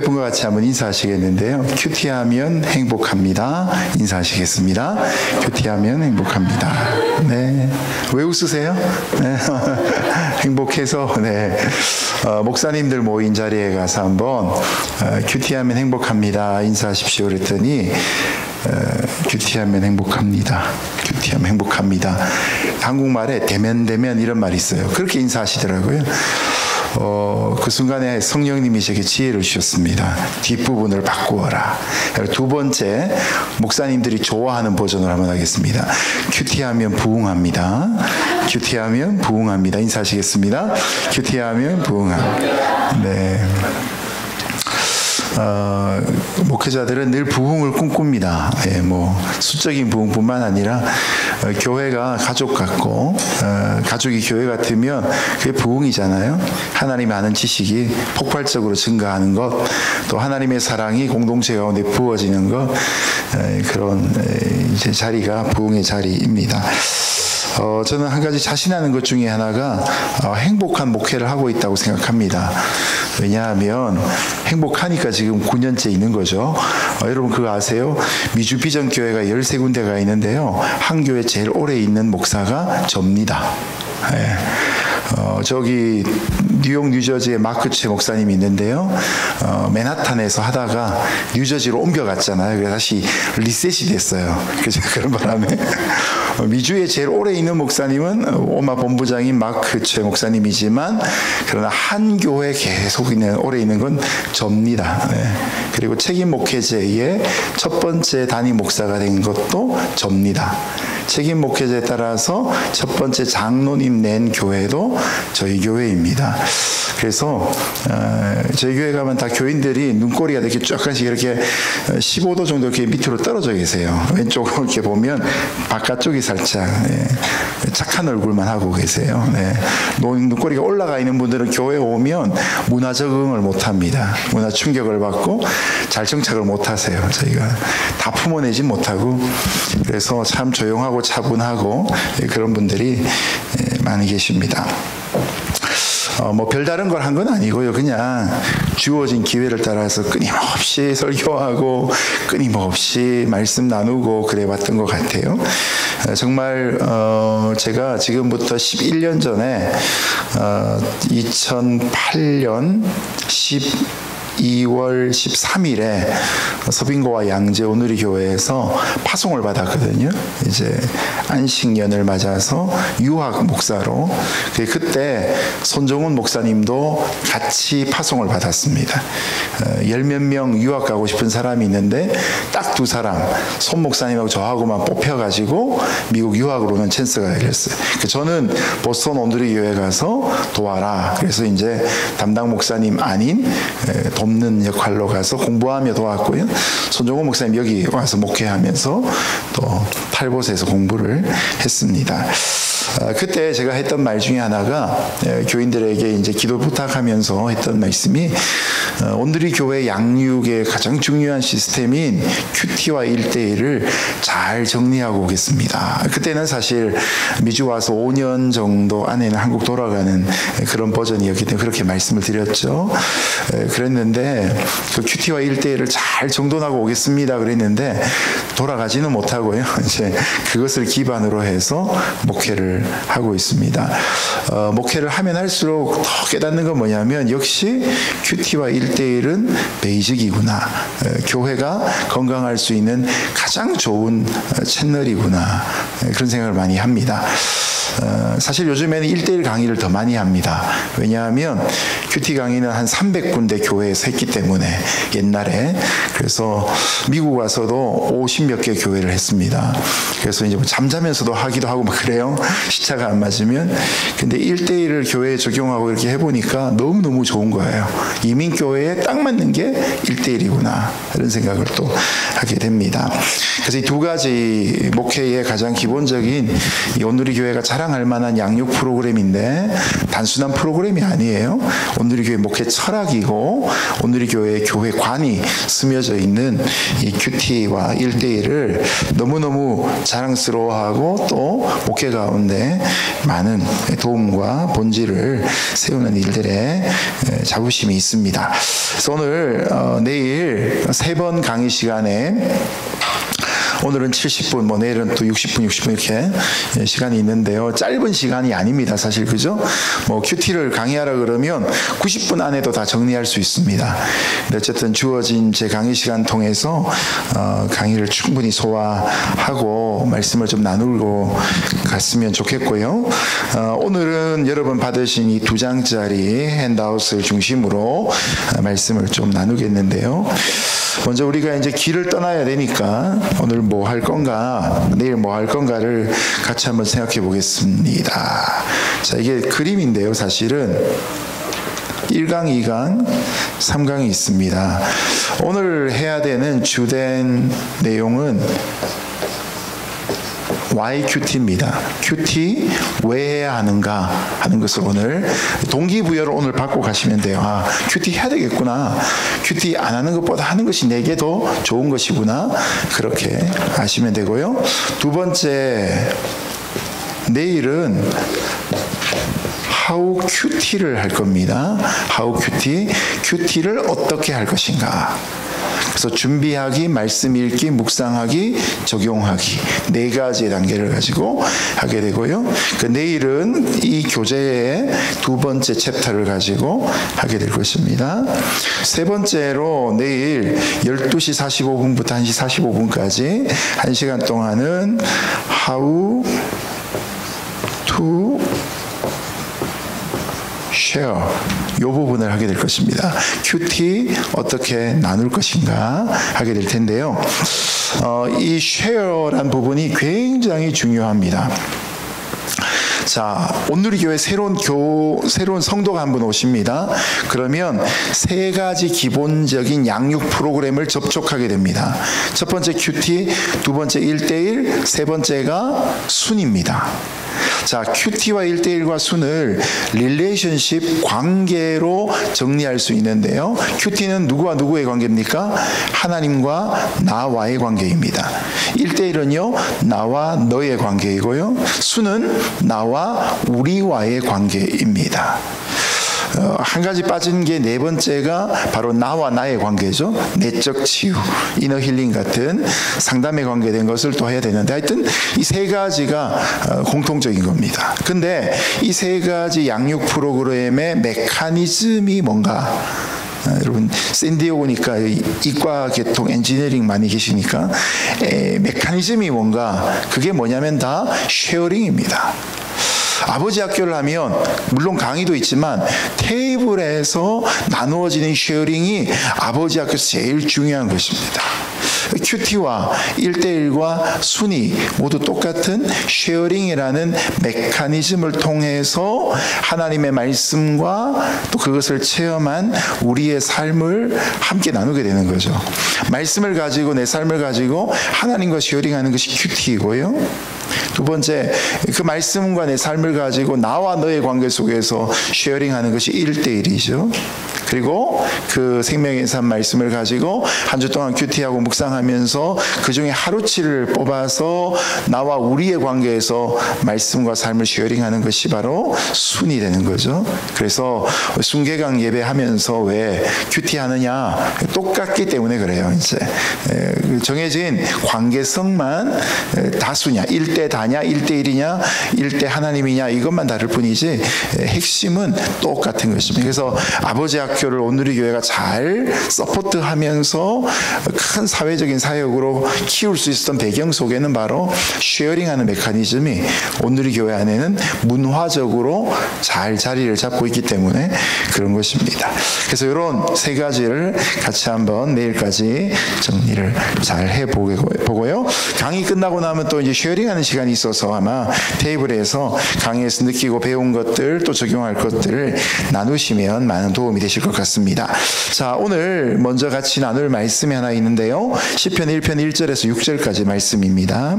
분과 같이 한번 인사하시겠는데요. 큐티하면 행복합니다. 인사하시겠습니다. 큐티하면 행복합니다. 네. 왜 웃으세요? 네. 행복해서, 네. 목사님들 모인 자리에 가서 한번 큐티하면 행복합니다. 인사하십시오. 그랬더니 큐티하면 행복합니다. 큐티하면 행복합니다. 한국말에 대면 이런 말이 있어요. 그렇게 인사하시더라고요. 그 순간에 성령님이 제게 지혜를 주셨습니다. 뒷부분을 바꾸어라. 두 번째, 목사님들이 좋아하는 버전으로 한번 하겠습니다. 큐티하면 부흥합니다. 큐티하면 부흥합니다. 인사하시겠습니다. 큐티하면 부흥합니다. 네. 목회자들은 늘 부흥을 꿈꿉니다. 예, 수적인 부흥뿐만 아니라 교회가 가족 같고 가족이 교회 같으면 그게 부흥이잖아요. 하나님의 아는 지식이 폭발적으로 증가하는 것, 또 하나님의 사랑이 공동체 가운데 부어지는 것, 그런 이제 자리가 부흥의 자리입니다. 저는 한 가지 자신하는 것 중에 하나가 행복한 목회를 하고 있다고 생각합니다. 왜냐하면 행복하니까 지금 9년째 있는 거죠. 여러분 그거 아세요? 미주 비전 교회가 13군데가 있는데요. 한 교회 제일 오래 있는 목사가 접니다. 네. 저기 뉴욕 뉴저지에 마크 최 목사님이 있는데요. 맨하탄에서 하다가 뉴저지로 옮겨갔잖아요. 그래서 다시 리셋이 됐어요. 그죠? 그런 바람에 미주에 제일 오래 있는 목사님은 오마 본부장인 마크 최 목사님이지만, 그러나 한 교회 계속 오래 있는 건 접니다. 네. 그리고 책임 목회제의 첫 번째 담임 목사가 된 것도 접니다. 책임 목회제에 따라서 첫 번째 장로님 낸 교회도 저희 교회입니다. 그래서 저희 교회 가면 다 교인들이 눈꼬리가 이렇게 약간씩 이렇게 15도 정도 이렇게 밑으로 떨어져 계세요. 왼쪽으로 이렇게 보면 바깥쪽이 살짝 착한 얼굴만 하고 계세요. 네. 눈꼬리가 올라가 있는 분들은 교회에 오면 문화 적응을 못합니다. 문화 충격을 받고 잘 정착을 못하세요. 저희가 다 품어내지 못하고, 그래서 참 조용하고 차분하고 그런 분들이 많이 계십니다. 별다른 걸 한 건 아니고요. 그냥 주어진 기회를 따라서 끊임없이 설교하고 끊임없이 말씀 나누고 그래봤던 것 같아요. 정말 제가 지금부터 11년 전에 2008년 12월 13일에 서빙고와 양재 오누리 교회에서 파송을 받았거든요. 이제 안식년을 맞아서 유학 목사로. 그때 손정훈 목사님도 같이 파송을 받았습니다. 10몇 명 유학 가고 싶은 사람이 있는데 딱 두 사람, 손 목사님하고 저하고만 뽑혀가지고 미국 유학으로 오는 찬스가 열렸어요. 저는 보스턴 오누리 교회 가서 도와라. 그래서 이제 담당 목사님 아닌 돕는 역할로 가서 공부하며 도왔고요. 손정호 목사님 여기 와서 목회하면서 또 탈봇에서 공부를 했습니다. 그때 제가 했던 말 중에 하나가 교인들에게 이제 기도 부탁하면서 했던 말씀이, 오늘의 교회 양육의 가장 중요한 시스템인 큐티와 1대1을 잘 정리하고 오겠습니다. 그때는 사실 미주 와서 5년 정도 안에는 한국 돌아가는 그런 버전이었기 때문에 그렇게 말씀을 드렸죠. 그랬는데 그 큐티와 1대1을 잘 정돈하고 오겠습니다. 그랬는데 돌아가지는 못하고요. 이제 그것을 기반으로 해서 목회를 하고 있습니다. 목회를 하면 할수록 더 깨닫는 건 뭐냐면, 역시 큐티와 1대1은 베이직이구나. 교회가 건강할 수 있는 가장 좋은 채널이구나. 그런 생각을 많이 합니다. 사실 요즘에는 1대1 강의를 더 많이 합니다. 왜냐하면 큐티 강의는 한 300군데 교회에서 했기 때문에 옛날에. 그래서 미국 와서도 50몇 개 교회를 했습니다. 그래서 이제 잠자면서도 하기도 하고 막 그래요. 시차가 안 맞으면. 근데 1대1을 교회에 적용하고 이렇게 해보니까 너무너무 좋은 거예요. 이민교회에 딱 맞는 게 1대1이구나. 이런 생각을 또 하게 됩니다. 그래서 이 두 가지 목회의 가장 기본적인 이 오누리 교회가 잘 자랑할 만한 양육 프로그램인데 단순한 프로그램이 아니에요. 오늘의 교회 목회 철학이고 오늘의 교회의 교회관이 스며져 있는 이 큐티와 1대1을 너무너무 자랑스러워하고 또 목회 가운데 많은 도움과 본질을 세우는 일들에 자부심이 있습니다. 그래서 오늘 내일 3번 강의 시간에 오늘은 70분, 뭐 내일은 또 60분, 60분 이렇게 시간이 있는데요. 짧은 시간이 아닙니다. 사실 그죠? 뭐 큐티를 강의하라 그러면 90분 안에도 다 정리할 수 있습니다. 근데 어쨌든 주어진 제 강의 시간 통해서 강의를 충분히 소화하고 말씀을 좀 나누고 갔으면 좋겠고요. 오늘은 여러분 받으신 이 2장짜리 핸드아웃을 중심으로 말씀을 좀 나누겠는데요. 먼저 우리가 이제 길을 떠나야 되니까 오늘 뭐 할 건가, 내일 뭐 할 건가를 같이 한번 생각해 보겠습니다. 자, 이게 그림인데요. 사실은 1강, 2강, 3강이 있습니다. 오늘 해야 되는 주된 내용은 Why 큐티입니다. 큐티 왜 해야 하는가 하는 것을 오늘 동기부여를 오늘 받고 가시면 돼요. 아, 큐티 해야 되겠구나. 큐티 안 하는 것보다 하는 것이 내게 더 좋은 것이구나. 그렇게 아시면 되고요. 두 번째, 내일은 How 큐티를 할 겁니다. How 큐티, 큐티를 어떻게 할 것인가. 그래서 준비하기, 말씀 읽기, 묵상하기, 적용하기 4가지의 단계를 가지고 하게 되고요. 내일은 이 교재의 2번째 챕터를 가지고 하게 될 것입니다. 세 번째로 내일 12시 45분부터 1시 45분까지 1시간 동안은 How to share 이 부분을 하게 될 것입니다. 큐티 어떻게 나눌 것인가 하게 될 텐데요. 이 share란 부분이 굉장히 중요합니다. 자, 오늘의 교회 새로운 성도가 한 분 오십니다. 그러면 3가지 기본적인 양육 프로그램을 접촉하게 됩니다. 첫 번째 큐티, 두 번째 1대1, 세 번째가 순입니다. 자, 큐티와 1대1과 순을 릴레이션십 관계로 정리할 수 있는데요. 큐티는 누구와 누구의 관계입니까? 하나님과 나와의 관계입니다. 1대1은요, 나와 너의 관계이고요. 순은 나와 우리와의 관계입니다. 한 가지 빠진 게 네 번째가 바로 나와 나의 관계죠. 내적 치유, 이너 힐링 같은 상담에 관계된 것을 또 해야 되는데 하여튼 이 3가지가 공통적인 겁니다. 근데 이 3가지 양육 프로그램의 메커니즘이 뭔가 여러분 샌디에고니까 이과 계통 엔지니어링 많이 계시니까 메커니즘이 뭔가 그게 뭐냐면 다 쉐어링입니다. 아버지 학교를 하면 물론 강의도 있지만 테이블에서 나누어지는 쉐어링이 아버지 학교에서 제일 중요한 것입니다. 큐티와 1대1과 순이 모두 똑같은 쉐어링이라는 메커니즘을 통해서 하나님의 말씀과 또 그것을 체험한 우리의 삶을 함께 나누게 되는 거죠. 말씀을 가지고 내 삶을 가지고 하나님과 쉐어링하는 것이 큐티이고요. 두 번째, 그 말씀과 내 삶을 가지고 나와 너의 관계 속에서 쉐어링하는 것이 1대1이죠. 그리고 그 생명의 삶 말씀을 가지고 한 주 동안 큐티하고 묵상하면서 그 중에 하루치를 뽑아서 나와 우리의 관계에서 말씀과 삶을 쉐어링하는 것이 바로 순이 되는 거죠. 그래서 순개강 예배하면서 왜 큐티하느냐, 똑같기 때문에 그래요. 이제 정해진 관계성만 다수냐, 1대 다냐, 1대1이냐, 1대 하나님이냐 이것만 다를 뿐이지 핵심은 똑같은 것입니다. 그래서 아버지 학교를 오늘의 교회가 잘 서포트하면서 큰 사회적인 사역으로 키울 수 있었던 배경 속에는 바로 쉐어링하는 메커니즘이 오늘의 교회 안에는 문화적으로 잘 자리를 잡고 있기 때문에 그런 것입니다. 그래서 이런 3가지를 같이 한번 내일까지 정리를 잘 해보고요. 강의 끝나고 나면 또 이제 쉐어링하는 시간이 있어서 아마 테이블에서 강의에서 느끼고 배운 것들 또 적용할 것들을 나누시면 많은 도움이 되실 것 같습니다. 자, 오늘 먼저 같이 나눌 말씀이 하나 있는데요. 시편 1편 1절에서 6절까지 말씀입니다.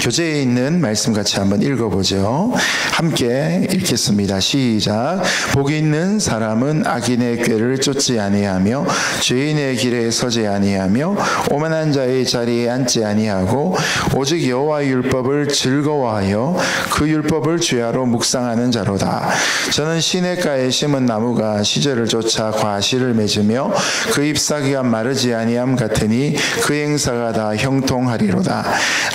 교재에 있는 말씀 같이 한번 읽어보죠. 함께 읽겠습니다. 시작. 복이 있는 사람은 악인의 꾀를 쫓지 아니하며 죄인의 길에 서지 아니하며 오만한 자의 자리에 앉지 아니하고 오직 여호와의 율법을 즐거워하여 그 율법을 주야로 묵상하는 자로다. 저는 시냇가에 심은 나무가 시절을 쫓아 과실을 맺으며 그 잎사귀가 마르지 아니함 같으니 그 행사가 다 형통하리로다.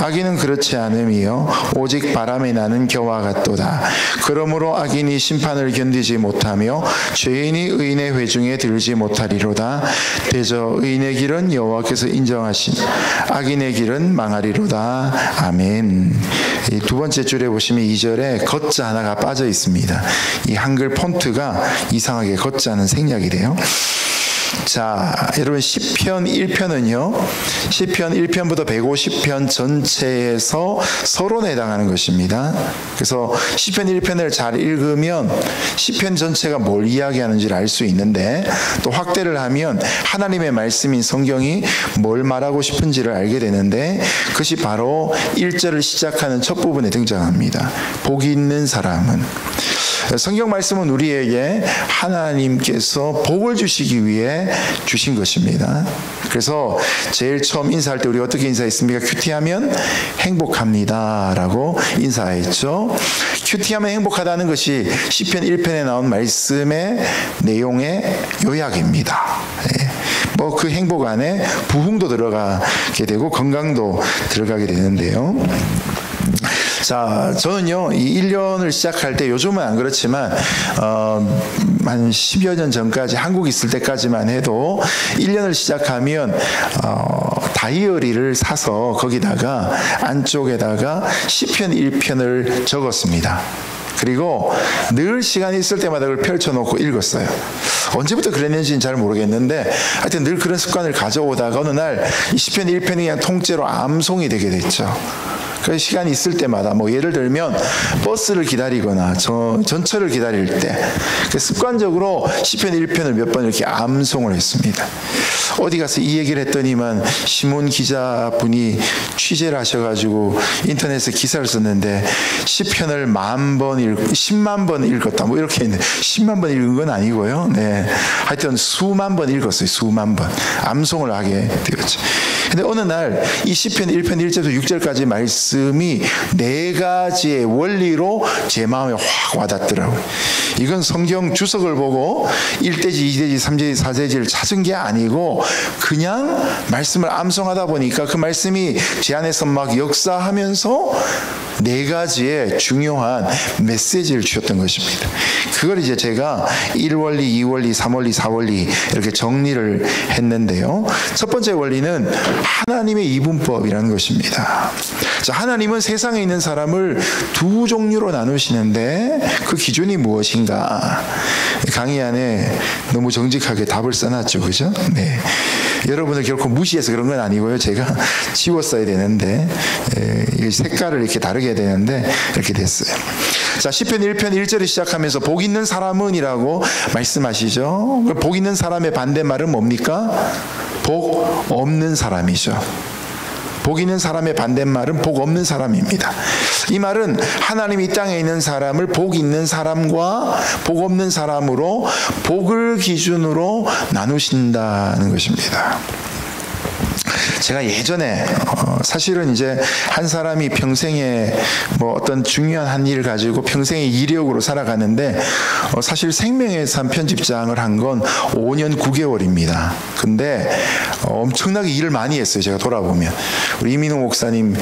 악인은 그렇지 않음이요 오직 바람에 나는 겨와 같도다. 그러므로 악인이 심판을 견디지 못하며 죄인이 의인의 회중에 들지 못하리로다. 대저 의인의 길은 여호와께서 인정하신 악인의 길은 망하리로다. 아멘. 이 두 번째 줄에 보시면 2절에 걷자 하나가 빠져 있습니다. 이 한글 폰트가 이상하게 걷자는 생략이래요. 자, 여러분 시편 1편은요. 시편 1편부터 150편 전체에서 서론에 해당하는 것입니다. 그래서 시편 1편을 잘 읽으면 시편 전체가 뭘 이야기하는지를 알 수 있는데 또 확대를 하면 하나님의 말씀인 성경이 뭘 말하고 싶은지를 알게 되는데 그것이 바로 1절을 시작하는 첫 부분에 등장합니다. 복이 있는 사람은 성경 말씀은 우리에게 하나님께서 복을 주시기 위해 주신 것입니다. 그래서 제일 처음 인사할 때 우리 어떻게 인사했습니까? 큐티하면 행복합니다 라고 인사했죠. 큐티하면 행복하다는 것이 시편 1편에 나온 말씀의 내용의 요약입니다. 뭐 그 행복 안에 부흥도 들어가게 되고 건강도 들어가게 되는데요. 자, 저는요, 이 1년을 시작할 때, 요즘은 안 그렇지만, 한 10여 년 전까지, 한국 있을 때까지만 해도, 1년을 시작하면, 다이어리를 사서 거기다가, 안쪽에다가 시편 1편을 적었습니다. 그리고 늘 시간이 있을 때마다 그걸 펼쳐놓고 읽었어요. 언제부터 그랬는지는 잘 모르겠는데 하여튼 늘 그런 습관을 가져오다가 어느 날 이 시편 1편이 그냥 통째로 암송이 되게 됐죠. 그 시간이 있을 때마다 뭐 예를 들면 버스를 기다리거나 전철을 기다릴 때 습관적으로 시편 1편을 몇 번 이렇게 암송을 했습니다. 어디 가서 이 얘기를 했더니만 신문 기자분이 취재를 하셔가지고 인터넷에 기사를 썼는데 시편을 10만 번 읽었다 뭐 이렇게 했는데 10만 번 읽은 건 아니고요. 네, 하여튼 수만 번 읽었어요. 수만 번 암송을 하게 되었죠. 근데 어느 날 이 시편 1편 1절부터 6절까지 말씀이 네 가지의 원리로 제 마음에 확 와닿더라고요. 이건 성경 주석을 보고 1대지, 2대지, 3대지, 4대지를 찾은 게 아니고 그냥 말씀을 암송하다 보니까 그 말씀이 제 안에서 막 역사하면서 네 가지의 중요한 메시지를 주셨던 것입니다. 그걸 이제 제가 1원리, 2원리, 3원리, 4원리 이렇게 정리를 했는데요. 첫 번째 원리는 하나님의 이분법이라는 것입니다. 자, 하나님은 세상에 있는 사람을 두 종류로 나누시는데 그 기준이 무엇인가? 강의 안에 너무 정직하게 답을 써놨죠. 그죠? 네. 여러분을 결코 무시해서 그런 건 아니고요. 제가 지웠어야 되는데 색깔을 이렇게 다르게 해야 되는데 이렇게 됐어요. 자, 시편 1편 1절을 시작하면서 복 있는 사람은 이라고 말씀하시죠. 복 있는 사람의 반대말은 뭡니까? 복 없는 사람이죠. 복 있는 사람의 반대말은 복 없는 사람입니다. 이 말은 하나님이 이 땅에 있는 사람을 복 있는 사람과 복 없는 사람으로 복을 기준으로 나누신다는 것입니다. 제가 예전에 사실은 이제 한 사람이 평생에 뭐 어떤 중요한 한 일을 가지고 평생의 이력으로 살아가는데 사실 생명의 삶 편집장을 한 건 5년 9개월입니다. 근데 엄청나게 일을 많이 했어요. 제가 돌아보면 우리 이민호 목사님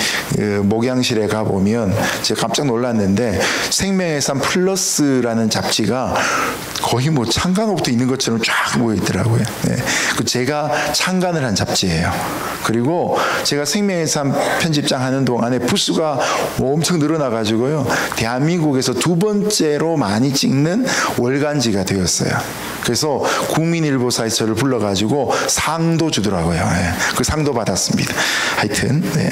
목양실에 가보면 제가 깜짝 놀랐는데 생명의 삶 플러스라는 잡지가 거의 뭐 창간호부터 있는 것처럼 쫙 모여 있더라고요. 네. 제가 창간을 한 잡지예요. 그리고 제가 생명의 삶 편집장 하는 동안에 부수가 엄청 늘어나가지고요. 대한민국에서 두 번째로 많이 찍는 월간지가 되었어요. 그래서 국민일보사에서 저를 불러가지고 상도 주더라고요. 네. 그 상도 받았습니다. 하여튼, 네.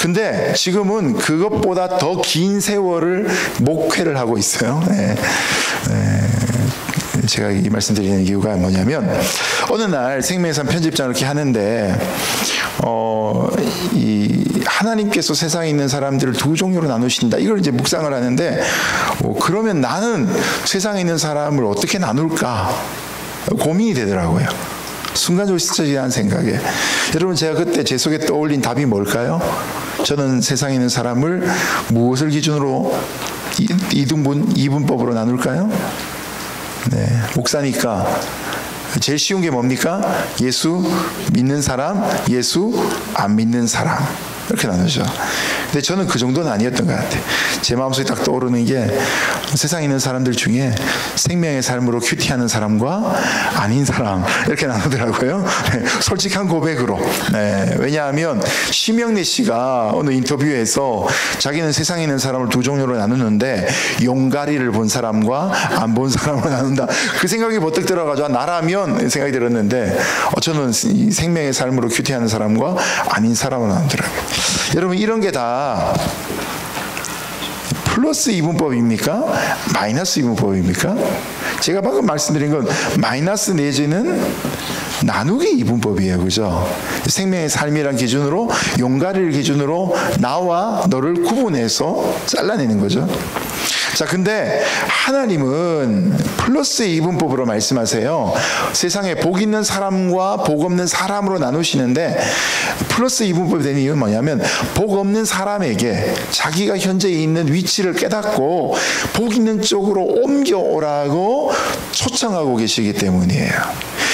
근데 지금은 그것보다 더 긴 세월을 목회를 하고 있어요. 네. 네. 제가 이 말씀드리는 이유가 뭐냐면, 어느 날 생명의산 편집장을 이렇게 하는데 이 하나님께서 세상에 있는 사람들을 두 종류로 나누신다, 이걸 이제 묵상을 하는데, 그러면 나는 세상에 있는 사람을 어떻게 나눌까 고민이 되더라고요. 순간적으로 스쳐지는 생각에. 여러분, 제가 그때 제 속에 떠올린 답이 뭘까요? 저는 세상에 있는 사람을 무엇을 기준으로 이등분, 이분법으로 나눌까요? 네, 목사니까 제일 쉬운 게 뭡니까? 예수 믿는 사람, 예수 안 믿는 사람, 이렇게 나누죠. 근데 저는 그 정도는 아니었던 것 같아요. 제 마음속에 딱 떠오르는 게, 세상에 있는 사람들 중에 생명의 삶으로 큐티하는 사람과 아닌 사람, 이렇게 나누더라고요. 네, 솔직한 고백으로. 네, 왜냐하면 심영래 씨가 어느 인터뷰에서 자기는 세상에 있는 사람을 두 종류로 나누는데 용가리를 본 사람과 안 본 사람으로 나눈다, 그 생각이 버뜩 들어가지고 나라면 생각이 들었는데, 저는 이 생명의 삶으로 큐티하는 사람과 아닌 사람으로 나누더라고요. 여러분, 이런 게 다 플러스 이분법입니까? 마이너스 이분법입니까? 제가 방금 말씀드린 건 마이너스 내지는 나누기 이분법이에요. 그죠? 생명의 삶이란 기준으로, 용가리를 기준으로 나와 너를 구분해서 잘라내는 거죠. 자, 근데 하나님은 플러스 이분법으로 말씀하세요. 세상에 복 있는 사람과 복 없는 사람으로 나누시는데, 플러스 이분법이 되는 이유는 뭐냐면, 복 없는 사람에게 자기가 현재 있는 위치를 깨닫고 복 있는 쪽으로 옮겨오라고 초청하고 계시기 때문이에요.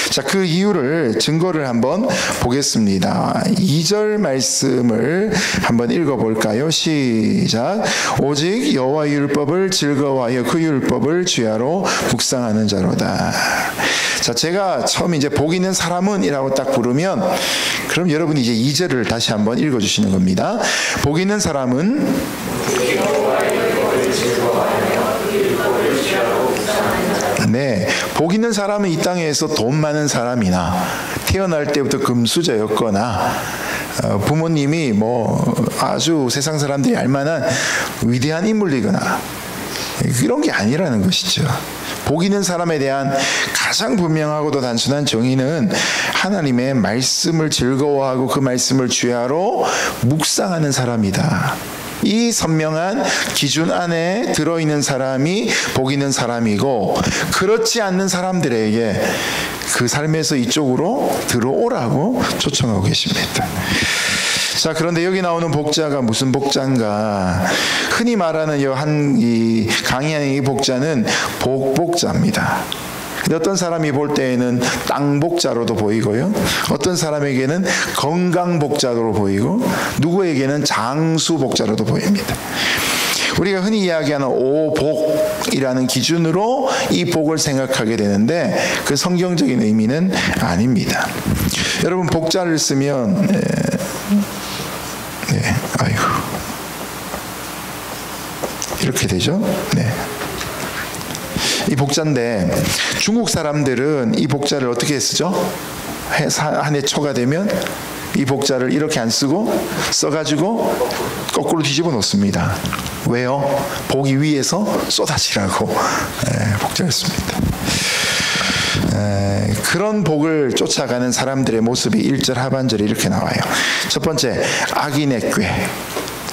자, 그 이유를, 증거를 한번 보겠습니다. 2절 말씀을 한번 읽어볼까요? 시작. 오직 여호와의 율법을 즐거워하여 그 율법을 주야로 묵상하는 자로다. 자, 제가 처음 이제 복 있는 사람은 이라고 딱 부르면, 그럼 여러분이 이제 2절을 다시 한번 읽어주시는 겁니다. 복 있는 사람은 네, 복 있는 사람은 이 땅에서 돈 많은 사람이나 태어날 때부터 금수저였거나 부모님이 뭐 아주 세상 사람들이 알만한 위대한 인물이거나 이런 게 아니라는 것이죠. 복 있는 사람에 대한 가장 분명하고도 단순한 정의는 하나님의 말씀을 즐거워하고 그 말씀을 주야로 묵상하는 사람이다. 이 선명한 기준 안에 들어있는 사람이 복 있는 사람이고, 그렇지 않는 사람들에게 그 삶에서 이쪽으로 들어오라고 초청하고 계십니다. 자, 그런데 여기 나오는 복자가 무슨 복자인가? 흔히 말하는 이 강의하는 이 복자는 복자입니다. 어떤 사람이 볼 때에는 땅복자로도 보이고요, 어떤 사람에게는 건강복자로 보이고, 누구에게는 장수복자로도 보입니다. 우리가 흔히 이야기하는 오복이라는 기준으로 이 복을 생각하게 되는데, 그 성경적인 의미는 아닙니다. 여러분, 복자를 쓰면 이렇게 되죠. 네. 이 복자인데, 중국 사람들은 이 복자를 어떻게 쓰죠? 한 해 초가 되면 이 복자를 이렇게 안 쓰고 써가지고 거꾸로 뒤집어 놓습니다. 왜요? 복이 위에서 쏟아지라고 복자를 씁니다. 그런 복을 쫓아가는 사람들의 모습이 1절 하반절에 이렇게 나와요. 첫 번째, 악인의 꾀.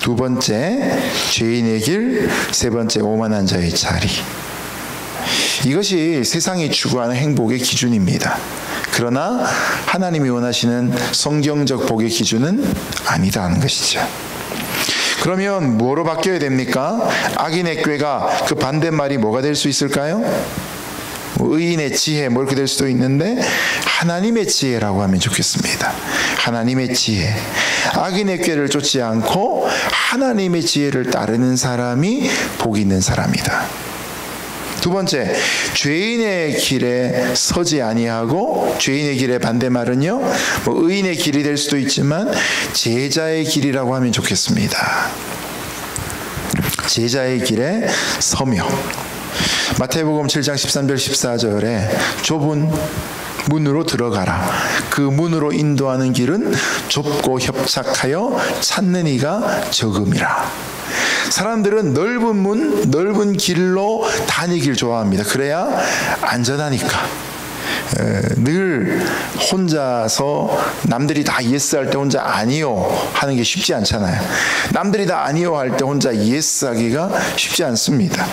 두 번째, 죄인의 길. 세 번째, 오만한 자의 자리. 이것이 세상이 추구하는 행복의 기준입니다. 그러나 하나님이 원하시는 성경적 복의 기준은 아니다는 것이죠. 그러면 뭐로 바뀌어야 됩니까? 악인의 꾀가 그 반대말이 뭐가 될 수 있을까요? 의인의 지혜, 뭐 이렇게 될 수도 있는데, 하나님의 지혜라고 하면 좋겠습니다. 하나님의 지혜. 악인의 꾀를 쫓지 않고 하나님의 지혜를 따르는 사람이 복 있는 사람이다. 두 번째, 죄인의 길에 서지 아니하고, 죄인의 길의 반대말은요, 뭐 의인의 길이 될 수도 있지만 제자의 길이라고 하면 좋겠습니다. 제자의 길에 서며. 마태복음 7장 13절 14절에 좁은 문으로 들어가라. 그 문으로 인도하는 길은 좁고 협착하여 찾는 이가 적음이라. 사람들은 넓은 문, 넓은 길로 다니길 좋아합니다. 그래야 안전하니까. 늘 혼자서 남들이 다 예스 할 때 혼자 아니요 하는 게 쉽지 않잖아요. 남들이 다 아니요 할 때 혼자 예스 하기가 쉽지 않습니다.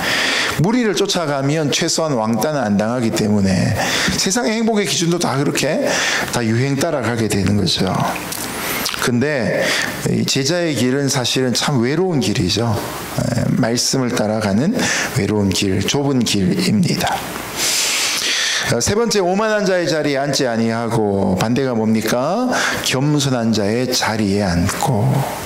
무리를 쫓아가면 최소한 왕따는 안 당하기 때문에 세상의 행복의 기준도 다 그렇게 다 유행 따라가게 되는 거죠. 근데 제자의 길은 사실은 참 외로운 길이죠. 말씀을 따라가는 외로운 길, 좁은 길입니다. 세 번째, 오만한 자의 자리에 앉지 아니하고, 반대가 뭡니까? 겸손한 자의 자리에 앉고.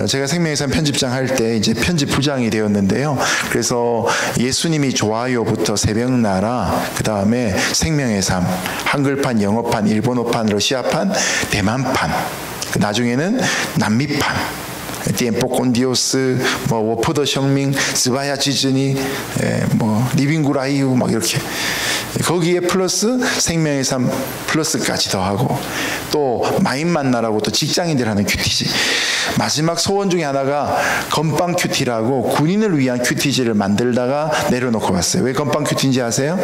제가 생명의 삶 편집장 할 때 이제 편집 부장이 되었는데요. 그래서 예수님이 좋아요부터 새벽나라, 그 다음에 생명의 삶, 한글판, 영어판, 일본어판, 러시아판, 대만판, 나중에는 남미판, tiempo con Dios, 뭐 워포더 셔밍, 스바야 지즈니, 뭐 리빙구라이유 막 이렇게 거기에 플러스 생명의 삶 플러스까지 더하고 또 마인 만나라고 또 직장인들 하는 큐티지. 마지막 소원 중에 하나가 건빵 큐티라고 군인을 위한 큐티지를 만들다가 내려놓고 왔어요. 왜 건빵 큐티인지 아세요?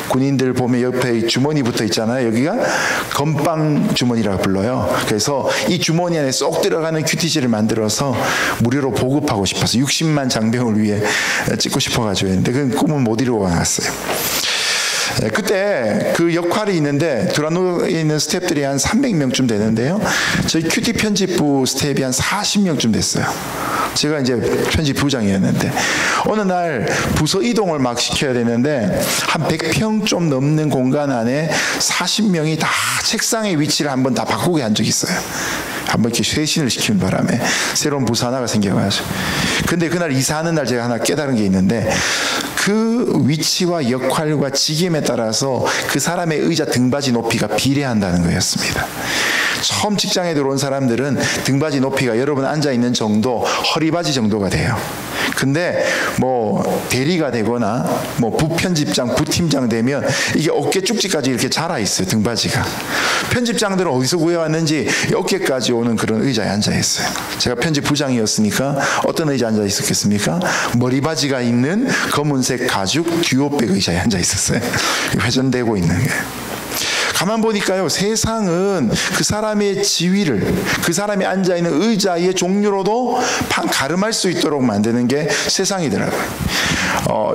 군인들 보면 옆에 주머니 붙어 있잖아요. 여기가 건빵 주머니라고 불러요. 그래서 이 주머니 안에 쏙 들어가는 큐티지를 만들어서 무료로 보급하고 싶어서 60만 장병을 위해 찍고 싶어가지고 했는데 그 꿈은 못 이루고 나왔어요. 그때 그 역할이 있는데 두란노에 있는 스태프들이 한 300명쯤 되는데요. 저희 큐티 편집부 스태프이 한 40명쯤 됐어요. 제가 이제 편집부장이었는데 어느 날 부서 이동을 막 시켜야 되는데 한 100평 좀 넘는 공간 안에 40명이 다 책상의 위치를 한번 다 바꾸게 한 적이 있어요. 한번 이렇게 쇄신을 시키는 바람에 새로운 부서 하나가 생겨가지고. 근데 그날 이사하는 날 제가 하나 깨달은 게 있는데 그 위치와 역할과 직임에 따라서 그 사람의 의자 등받이 높이가 비례한다는 거였습니다. 처음 직장에 들어온 사람들은 등받이 높이가 여러분 앉아있는 정도, 허리바지 정도가 돼요. 근데 뭐 대리가 되거나 뭐 부편집장, 부팀장 되면 이게 어깨 쭉지까지 이렇게 자라 있어요. 등받이가. 편집장들은 어디서 구해왔는지 어깨까지 오는 그런 의자에 앉아 있어요. 제가 편집부장이었으니까 어떤 의자에 앉아 있었겠습니까? 머리바지가 있는 검은색 가죽 듀오백 의자에 앉아 있었어요. 회전되고 있는 게. 가만 보니까요, 세상은 그 사람의 지위를, 그 사람이 앉아있는 의자의 종류로도 가름할 수 있도록 만드는 게 세상이더라고요.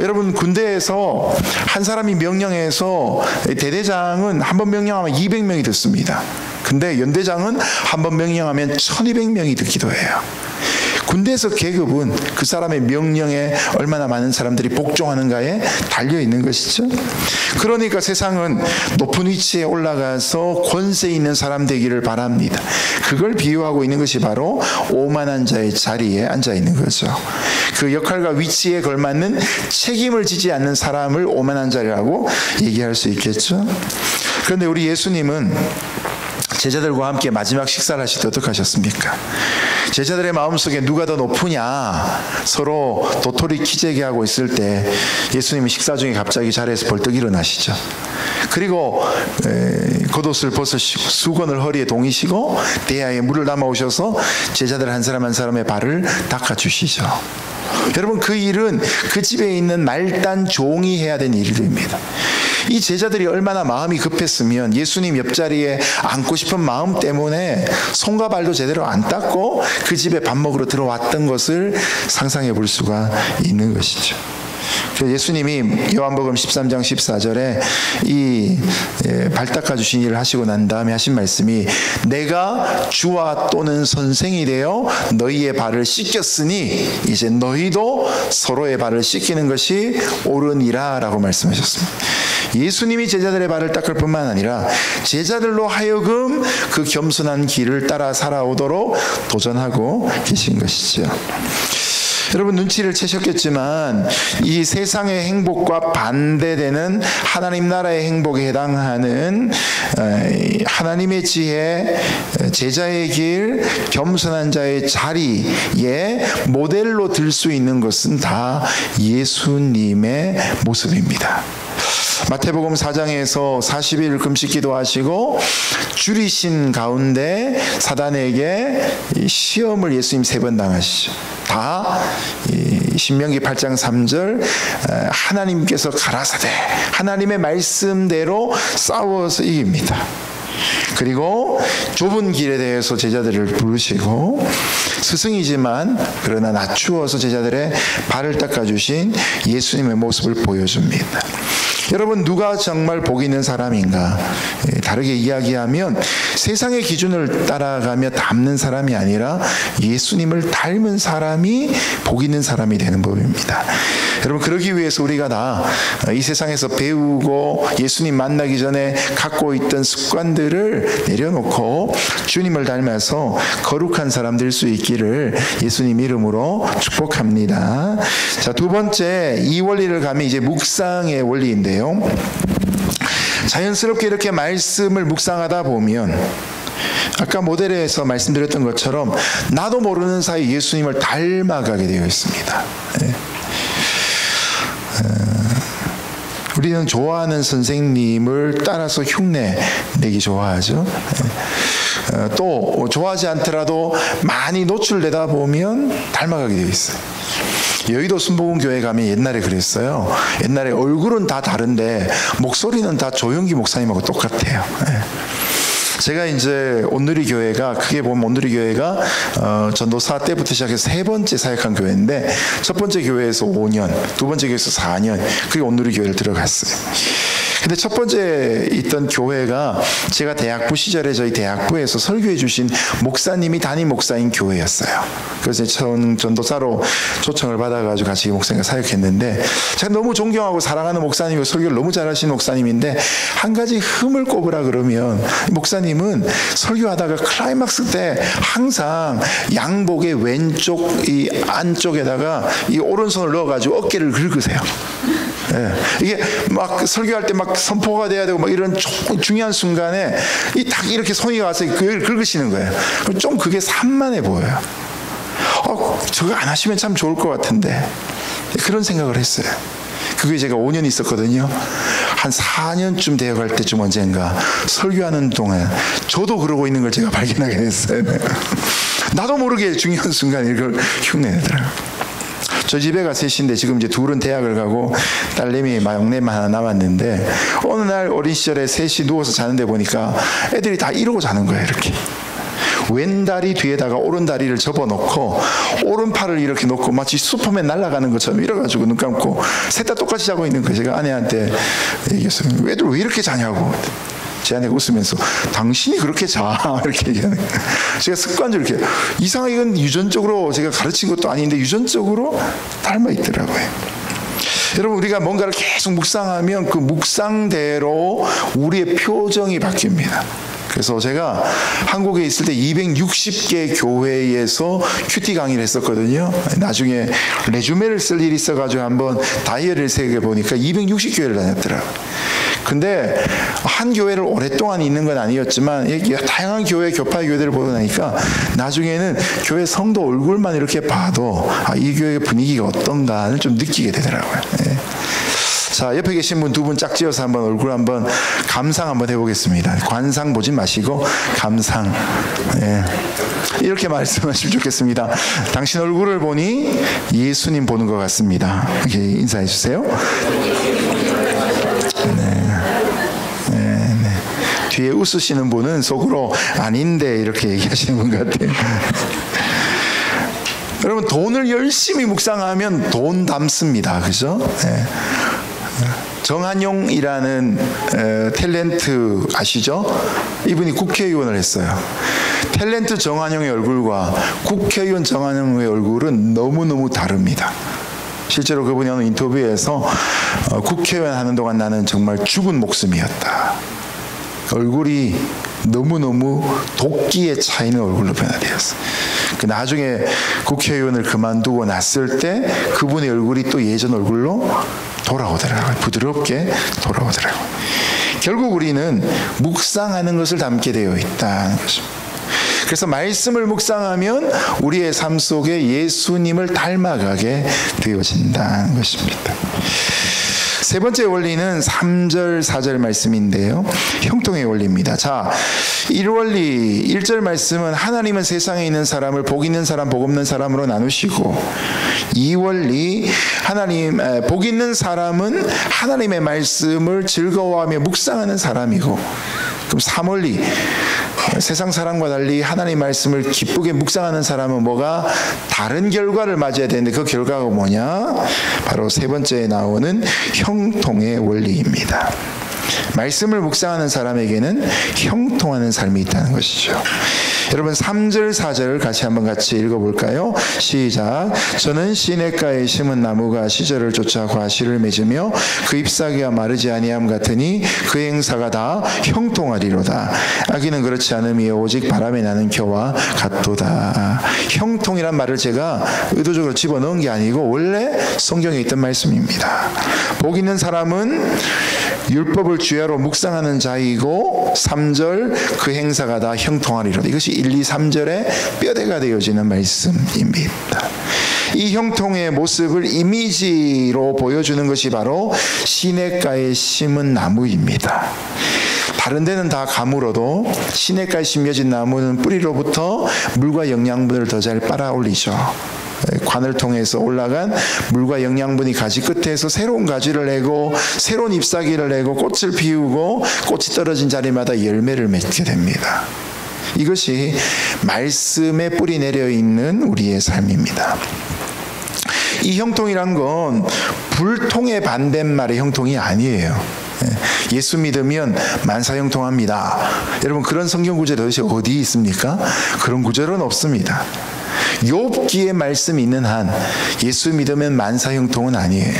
여러분, 군대에서 한 사람이 명령해서 대대장은 한 번 명령하면 200명이 듣습니다. 근데 연대장은 한 번 명령하면 1200명이 듣기도 해요. 군대에서 계급은 그 사람의 명령에 얼마나 많은 사람들이 복종하는가에 달려있는 것이죠. 그러니까 세상은 높은 위치에 올라가서 권세 있는 사람 되기를 바랍니다. 그걸 비유하고 있는 것이 바로 오만한 자의 자리에 앉아있는 거죠. 그 역할과 위치에 걸맞는 책임을 지지 않는 사람을 오만한 자라고 얘기할 수 있겠죠. 그런데 우리 예수님은 제자들과 함께 마지막 식사를 하실 때 어떻게 하셨습니까? 제자들의 마음속에 누가 더 높으냐 서로 도토리 키재기 하고 있을 때 예수님이 식사 중에 갑자기 자리에서 벌떡 일어나시죠. 그리고 겉옷을 벗으시고 수건을 허리에 동이시고 대야에 물을 담아오셔서 제자들 한 사람 한 사람의 발을 닦아주시죠. 여러분, 그 일은 그 집에 있는 말단 종이 해야 되는 일들입니다. 이 제자들이 얼마나 마음이 급했으면 예수님 옆자리에 앉고 싶은 마음 때문에 손과 발도 제대로 안 닦고 그 집에 밥 먹으러 들어왔던 것을 상상해 볼 수가 있는 것이죠. 예수님이 요한복음 13장 14절에 이 발 닦아주신 일을 하시고 난 다음에 하신 말씀이 내가 주와 또는 선생이 되어 너희의 발을 씻겼으니 이제 너희도 서로의 발을 씻기는 것이 옳으니라 라고 말씀하셨습니다. 예수님이 제자들의 발을 닦을 뿐만 아니라 제자들로 하여금 그 겸손한 길을 따라 살아오도록 도전하고 계신 것이죠. 여러분, 눈치를 채셨겠지만 이 세상의 행복과 반대되는 하나님 나라의 행복에 해당하는 하나님의 지혜, 제자의 길, 겸손한 자의 자리에 모델로 들 수 있는 것은 다 예수님의 모습입니다. 마태복음 4장에서 40일 금식 기도하시고 줄이신 가운데 사단에게 시험을 예수님 3번 당하시죠. 다 신명기 8장 3절 하나님께서 가라사대 하나님의 말씀대로 싸워서 이깁니다. 그리고 좁은 길에 대해서 제자들을 부르시고 스승이지만 그러나 낮추어서 제자들의 발을 닦아주신 예수님의 모습을 보여줍니다. 여러분, 누가 정말 복 있는 사람인가? 다르게 이야기하면 세상의 기준을 따라가며 닮는 사람이 아니라 예수님을 닮은 사람이 복 있는 사람이 되는 법입니다. 여러분, 그러기 위해서 우리가 다 이 세상에서 배우고 예수님 만나기 전에 갖고 있던 습관들을 내려놓고 주님을 닮아서 거룩한 사람 될 수 있기를 예수님 이름으로 축복합니다. 자, 두 번째, 이 원리를 가면 이제 묵상의 원리인데요. 자연스럽게 이렇게 말씀을 묵상하다 보면 아까 모델에서 말씀드렸던 것처럼 나도 모르는 사이 예수님을 닮아가게 되어 있습니다. 우리는 좋아하는 선생님을 따라서 흉내 내기 좋아하죠. 또 좋아하지 않더라도 많이 노출되다 보면 닮아가게 되어 있어요. 여의도 순복음교회 가면 옛날에 그랬어요. 옛날에 얼굴은 다 다른데 목소리는 다 조용기 목사님하고 똑같아요. 제가 이제 온누리 교회가 크게 보면 온누리 교회가 전도사 때부터 시작해서 세 번째 사역한 교회인데 첫 번째 교회에서 5년, 두 번째 교회에서 4년, 그게 온누리 교회를 들어갔어요. 근데 첫 번째 있던 교회가 제가 대학부 시절에 저희 대학부에서 설교해 주신 목사님이 담임 목사인 교회였어요. 그래서 전도사로 초청을 받아가지고 같이 목사님과 사역했는데 제가 너무 존경하고 사랑하는 목사님이고 설교를 너무 잘하시는 목사님인데 한 가지 흠을 꼽으라 그러면 목사님은 설교하다가 클라이막스 때 항상 양복의 왼쪽 이 안쪽에다가 이 오른손을 넣어가지고 어깨를 긁으세요. 예. 이게 막 설교할 때 막 선포가 돼야 되고 막 이런 중요한 순간에 딱 이렇게 손이 가서 그걸 긁으시는 거예요. 좀 그게 산만해 보여요. 저거 안 하시면 참 좋을 것 같은데 그런 생각을 했어요. 그게 제가 5년 있었거든요. 한 4년쯤 되어갈 때쯤 언젠가 설교하는 동안 저도 그러고 있는 걸 제가 발견하게 됐어요. 나도 모르게 중요한 순간에 이걸 흉내내더라고요. 저 집애가 셋인데 지금 이제 둘은 대학을 가고 딸내미 막내만 하나 남았는데 어느 날 어린 시절에 셋이 누워서 자는데 보니까 애들이 다 이러고 자는 거예요. 이렇게 왼다리 뒤에다가 오른다리를 접어놓고 오른팔을 이렇게 놓고 마치 슈퍼맨 날아가는 것처럼 이래가지고 눈 감고 셋 다 똑같이 자고 있는 거예요. 제가 아내한테 얘기했어요. 애들 왜 이렇게 자냐고. 제 아내가 웃으면서 당신이 그렇게 자 이렇게 얘기하는 거예요. 제가 습관적으로 이렇게 이상하게 이건 유전적으로 제가 가르친 것도 아닌데 유전적으로 닮아 있더라고요. 여러분, 우리가 뭔가를 계속 묵상하면 그 묵상대로 우리의 표정이 바뀝니다. 그래서 제가 한국에 있을 때 260개 교회에서 큐티 강의를 했었거든요. 나중에 레주메를 쓸 일이 있어가지고 한번 다이어리를 새겨보니까 260교회를 다녔더라고요. 근데 한 교회를 오랫동안 있는 건 아니었지만 다양한 교회, 교파의 교회들을 보다 보니까 나중에는 교회 성도 얼굴만 이렇게 봐도 이 교회의 분위기가 어떤가를 좀 느끼게 되더라고요. 네. 자, 옆에 계신 분 두 분 짝지어서 한번 얼굴 한번 감상 한번 해보겠습니다. 관상 보지 마시고 감상. 네. 이렇게 말씀하시면 좋겠습니다. 당신 얼굴을 보니 예수님 보는 것 같습니다. 이렇게 인사해 주세요. 뒤에 웃으시는 분은 속으로 아닌데 이렇게 얘기하시는 분 같아요. 여러분, 돈을 열심히 묵상하면 돈 담습니다. 그죠? 네. 정한용이라는 탤런트 아시죠? 이분이 국회의원을 했어요. 탤런트 정한용의 얼굴과 국회의원 정한용의 얼굴은 너무너무 다릅니다. 실제로 그분이 어느 인터뷰에서 국회의원 하는 동안 나는 정말 죽은 목숨이었다. 얼굴이 너무너무 도끼에 차이는 얼굴로 변화되었어요. 나중에 국회의원을 그만두고 났을 때 그분의 얼굴이 또 예전 얼굴로 돌아오더라고요. 부드럽게 돌아오더라고요. 결국 우리는 묵상하는 것을 담게 되어 있다는 것입니다. 그래서 말씀을 묵상하면 우리의 삶 속에 예수님을 닮아가게 되어진다는 것입니다. 세 번째 원리는 3절, 4절 말씀인데요. 형통의 원리입니다. 자, 1절 말씀은 하나님은 세상에 있는 사람을 복 있는 사람, 복 없는 사람으로 나누시고, 이 원리, 복 있는 사람은 하나님의 말씀을 즐거워하며 묵상하는 사람이고, 그럼 3원리, 세상 사람과 달리 하나님 말씀을 기쁘게 묵상하는 사람은 뭐가 다른 결과를 맞아야 되는데 그 결과가 뭐냐? 바로 세 번째에 나오는 형통의 원리입니다. 말씀을 묵상하는 사람에게는 형통하는 삶이 있다는 것이죠. 여러분 3절 4절 같이 읽어볼까요? 시작. 저는 시냇가에 심은 나무가 시절을 쫓아 과실을 맺으며 그 잎사귀가 마르지 아니함 같으니 그 행사가 다 형통하리로다. 아기는 그렇지 않음이요 오직 바람에 나는 겨와 같도다. 형통이란 말을 제가 의도적으로 집어넣은 게 아니고 원래 성경에 있던 말씀입니다. 복 있는 사람은 율법을 주야로 묵상하는 자이고 3절 그 행사가 다 형통하리로다. 이것이 1, 2, 3절의 뼈대가 되어지는 말씀입니다. 이 형통의 모습을 이미지로 보여주는 것이 바로 시냇가에 심은 나무입니다. 다른 데는 다 가물어도 시냇가에 심겨진 나무는 뿌리로부터 물과 영양분을 더 잘 빨아올리죠. 관을 통해서 올라간 물과 영양분이 가지 끝에서 새로운 가지를 내고 새로운 잎사귀를 내고 꽃을 피우고 꽃이 떨어진 자리마다 열매를 맺게 됩니다. 이것이 말씀에 뿌리 내려 있는 우리의 삶입니다. 이 형통이란 건 불통의 반대말의 형통이 아니에요. 예수 믿으면 만사형통합니다. 여러분 그런 성경 구절 도대체 어디 있습니까? 그런 구절은 없습니다. 욥기의 말씀이 있는 한 예수 믿으면 만사형통은 아니에요.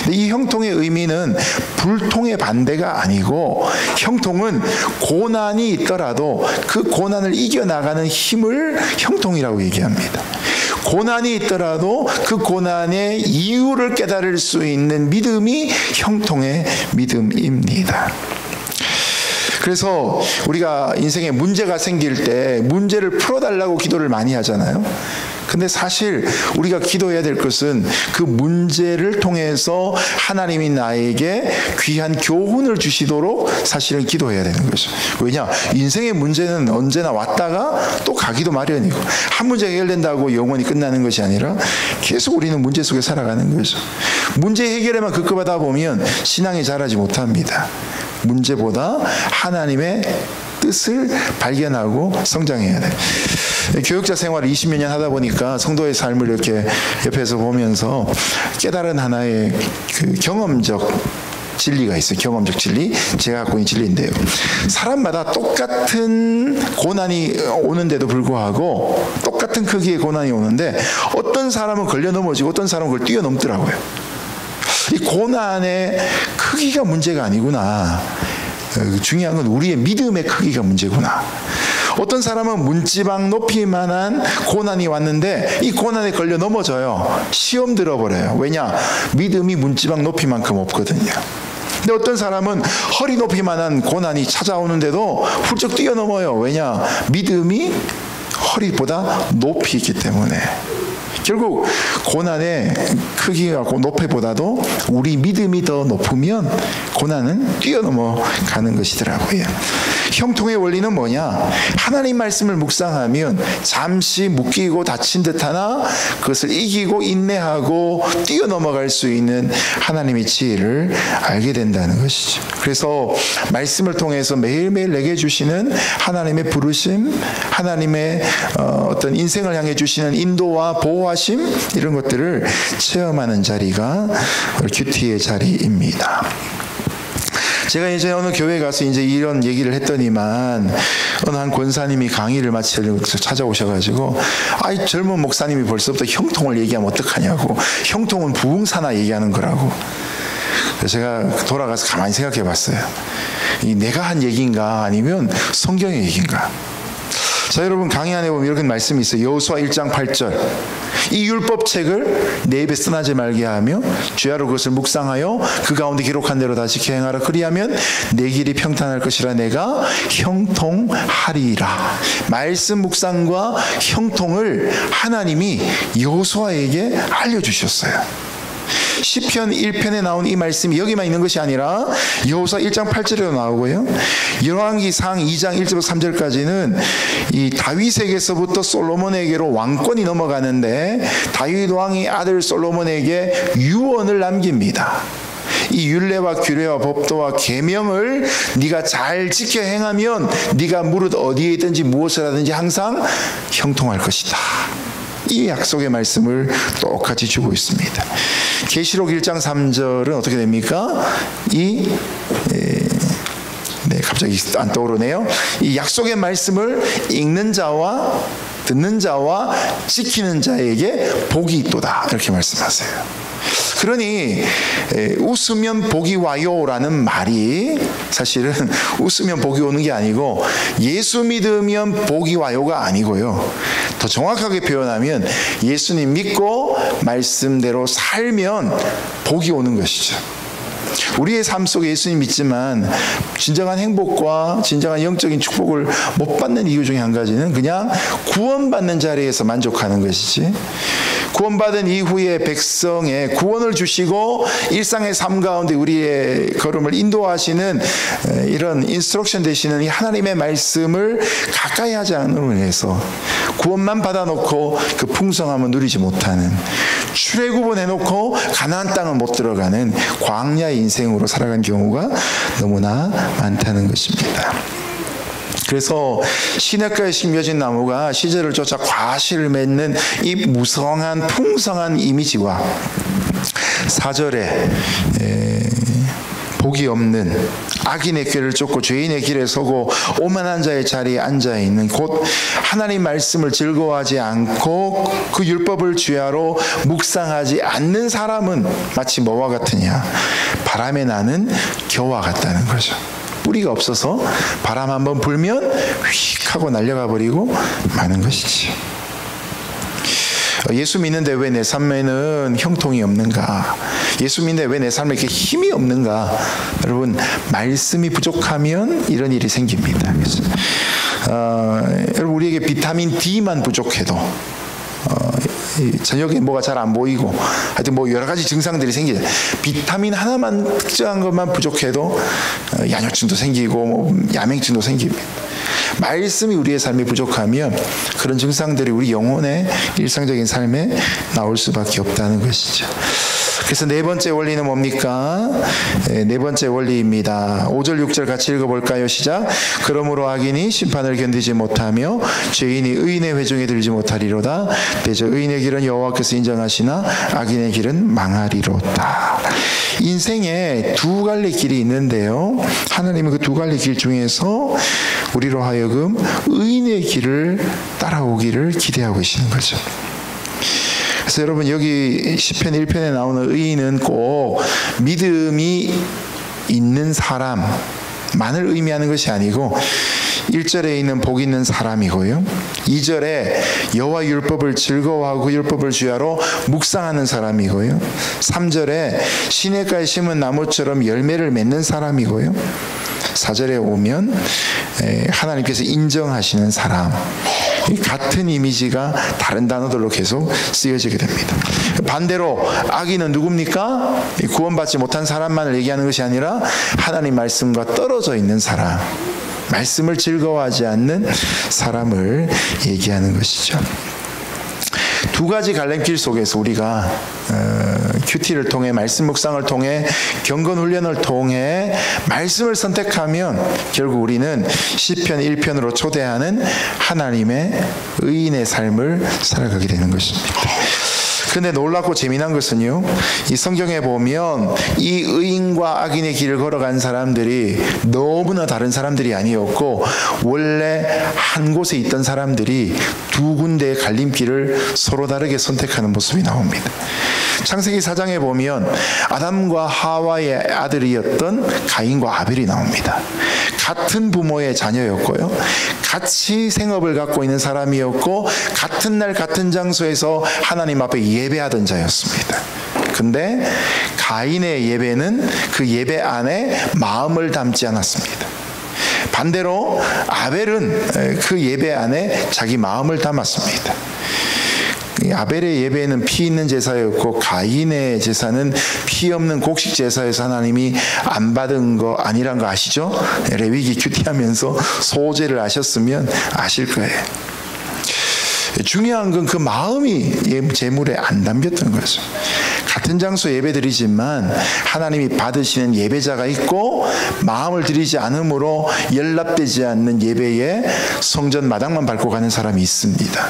근데 이 형통의 의미는 불통의 반대가 아니고 형통은 고난이 있더라도 그 고난을 이겨나가는 힘을 형통이라고 얘기합니다. 고난이 있더라도 그 고난의 이유를 깨달을 수 있는 믿음이 형통의 믿음입니다. 그래서 우리가 인생에 문제가 생길 때 문제를 풀어달라고 기도를 많이 하잖아요. 근데 사실 우리가 기도해야 될 것은 그 문제를 통해서 하나님이 나에게 귀한 교훈을 주시도록 사실은 기도해야 되는 거죠. 왜냐? 인생의 문제는 언제나 왔다가 또 가기도 마련이고 한 문제 해결된다고 영원히 끝나는 것이 아니라 계속 우리는 문제 속에 살아가는 거죠. 문제 해결에만 급급하다 보면 신앙이 자라지 못합니다. 문제보다 하나님의 뜻을 발견하고 성장해야 돼. 교육자 생활을 20몇 년 하다 보니까 성도의 삶을 이렇게 옆에서 보면서 깨달은 하나의 그 경험적 진리가 있어요. 경험적 진리. 제가 갖고 있는 진리인데요. 사람마다 똑같은 고난이 오는데도 불구하고 똑같은 크기의 고난이 오는데 어떤 사람은 걸려 넘어지고 어떤 사람은 그걸 뛰어넘더라고요. 이 고난의 크기가 문제가 아니구나. 중요한 건 우리의 믿음의 크기가 문제구나. 어떤 사람은 문지방 높이만한 고난이 왔는데 이 고난에 걸려 넘어져요. 시험 들어버려요. 왜냐? 믿음이 문지방 높이만큼 없거든요. 근데 어떤 사람은 허리 높이만한 고난이 찾아오는데도 훌쩍 뛰어넘어요. 왜냐? 믿음이 허리보다 높이 있기 때문에. 결국 고난의 크기가 높이보다도 우리 믿음이 더 높으면 고난은 뛰어넘어가는 것이더라고요. 형통의 원리는 뭐냐? 하나님 말씀을 묵상하면 잠시 묶이고 다친 듯하나 그것을 이기고 인내하고 뛰어넘어갈 수 있는 하나님의 지혜를 알게 된다는 것이죠. 그래서 말씀을 통해서 매일매일 내게 주시는 하나님의 부르심, 하나님의 어떤 인생을 향해 주시는 인도와 보호하심, 이런 것들을 체험하는 자리가 큐티의 자리입니다. 제가 이제 어느 교회에 가서 이제 이런 얘기를 했더니만 어느 한 권사님이 강의를 마치려고 찾아오셔가지고 아이 젊은 목사님이 벌써부터 형통을 얘기하면 어떡하냐고, 형통은 부흥사나 얘기하는 거라고. 그래서 제가 돌아가서 가만히 생각해 봤어요. 이 내가 한 얘기인가 아니면 성경의 얘기인가. 자, 여러분 강의 안에 보면 이렇게 말씀이 있어요. 여호수아 1장 8절. 이 율법책을 내 입에 쓰나지 말게 하며 주야로 그것을 묵상하여 그 가운데 기록한 대로 다 지켜 행하라. 그리하면 내 길이 평탄할 것이라 내가 형통하리라. 말씀 묵상과 형통을 하나님이 여호수아에게 알려주셨어요. 시편 1편에 나온 이 말씀이 여기만 있는 것이 아니라 여호수아 1장 8절에도 나오고요. 열왕기상 2장 1절부터 3절까지는 이 다윗에게서부터 솔로몬에게로 왕권이 넘어가는데 다윗 왕이 아들 솔로몬에게 유언을 남깁니다. 이 율례와 규례와 법도와 계명을 네가 잘 지켜 행하면 네가 무릇 어디에 있든지 무엇을 하든지 항상 형통할 것이다. 이 약속의 말씀을 똑같이 주고 있습니다. 계시록 1장 3절은 어떻게 됩니까? 갑자기 안 떠오르네요. 이 약속의 말씀을 읽는 자와 듣는 자와 지키는 자에게 복이 있도다, 이렇게 말씀하세요. 그러니 웃으면 복이 와요라는 말이 사실은 웃으면 복이 오는 게 아니고 예수 믿으면 복이 와요가 아니고요. 더 정확하게 표현하면 예수님 믿고 말씀대로 살면 복이 오는 것이죠. 우리의 삶 속에 예수님 믿지만 진정한 행복과 진정한 영적인 축복을 못 받는 이유 중에 한 가지는 그냥 구원받는 자리에서 만족하는 것이지, 구원받은 이후에 백성의 구원을 주시고 일상의 삶 가운데 우리의 걸음을 인도하시는 이런 인스트럭션 되시는 이 하나님의 말씀을 가까이 하지 않음으로 인해서 구원만 받아놓고 그 풍성함을 누리지 못하는, 출애굽은 해놓고 가나안 땅은 못 들어가는 광야의 인생으로 살아간 경우가 너무나 많다는 것입니다. 그래서 시냇가에 심겨진 나무가 시절을 쫓아 과실을 맺는 이 무성한 풍성한 이미지와 4절에 복이 없는 악인의 꾀를 쫓고 죄인의 길에 서고 오만한 자의 자리에 앉아있는, 곧 하나님 말씀을 즐거워하지 않고 그 율법을 주야로 묵상하지 않는 사람은 마치 뭐와 같으냐? 바람에 나는 겨와 같다는 거죠. 뿌리가 없어서 바람 한번 불면 휙 하고 날려가 버리고 마는 것이지. 예수 믿는데 왜 내 삶에는 형통이 없는가? 예수 믿는데 왜 내 삶에 이렇게 힘이 없는가? 여러분, 말씀이 부족하면 이런 일이 생깁니다. 여러분, 우리에게 비타민 D만 부족해도 저녁에 뭐가 잘 안 보이고 하여튼 뭐 여러 가지 증상들이 생기죠. 비타민 하나만 특정한 것만 부족해도 야뇨증도 생기고 뭐 야맹증도 생깁니다. 말씀이 우리의 삶이 부족하면 그런 증상들이 우리 영혼의 일상적인 삶에 나올 수밖에 없다는 것이죠. 그래서 네 번째 원리는 뭡니까? 네 번째 원리입니다. 5절 6절 같이 읽어볼까요? 시작. 그러므로 악인이 심판을 견디지 못하며 죄인이 의인의 회중에 들지 못하리로다. 대저 의인의 길은 여호와께서 인정하시나 악인의 길은 망하리로다. 인생에 두 갈래 길이 있는데요, 하나님은 그 두 갈래 길 중에서 우리로 하여금 의인의 길을 따라오기를 기대하고 계시는 거죠. 그래서 여러분, 여기 시편 1편에 나오는 의인은 꼭 믿음이 있는 사람만을 의미하는 것이 아니고 1절에 있는 복 있는 사람이고요, 2절에 여호와 율법을 즐거워하고 그 율법을 주야로 묵상하는 사람이고요, 3절에 시냇가에 심은 나무처럼 열매를 맺는 사람이고요, 4절에 오면 하나님께서 인정하시는 사람. 같은 이미지가 다른 단어들로 계속 쓰여지게 됩니다. 반대로 악인은 누굽니까? 구원받지 못한 사람만을 얘기하는 것이 아니라 하나님 말씀과 떨어져 있는 사람, 말씀을 즐거워하지 않는 사람을 얘기하는 것이죠. 두 가지 갈림길 속에서 우리가 큐티를 통해, 말씀 묵상을 통해, 경건 훈련을 통해 말씀을 선택하면 결국 우리는 시편 1편으로 초대하는 하나님의 의인의 삶을 살아가게 되는 것입니다. 근데 놀랍고 재미난 것은요, 이 성경에 보면 이 의인과 악인의 길을 걸어간 사람들이 너무나 다른 사람들이 아니었고, 원래 한 곳에 있던 사람들이 두 군데의 갈림길을 서로 다르게 선택하는 모습이 나옵니다. 창세기 4장에 보면 아담과 하와의 아들이었던 가인과 아벨이 나옵니다. 같은 부모의 자녀였고요, 같이 생업을 갖고 있는 사람이었고, 같은 날 같은 장소에서 하나님 앞에 예배하던 자였습니다. 근데 가인의 예배는 그 예배 안에 마음을 담지 않았습니다. 반대로 아벨은 그 예배 안에 자기 마음을 담았습니다. 이 아벨의 예배는 피 있는 제사였고 가인의 제사는 피 없는 곡식 제사에서 하나님이 안 받은 거 아니란 거 아시죠? 레위기 큐티하면서 소제를 아셨으면 아실 거예요. 중요한 건 그 마음이 제물에 안 담겼던 거죠. 같은 장소 예배드리지만 하나님이 받으시는 예배자가 있고 마음을 들이지 않으므로 연락되지 않는 예배에 성전 마당만 밟고 가는 사람이 있습니다.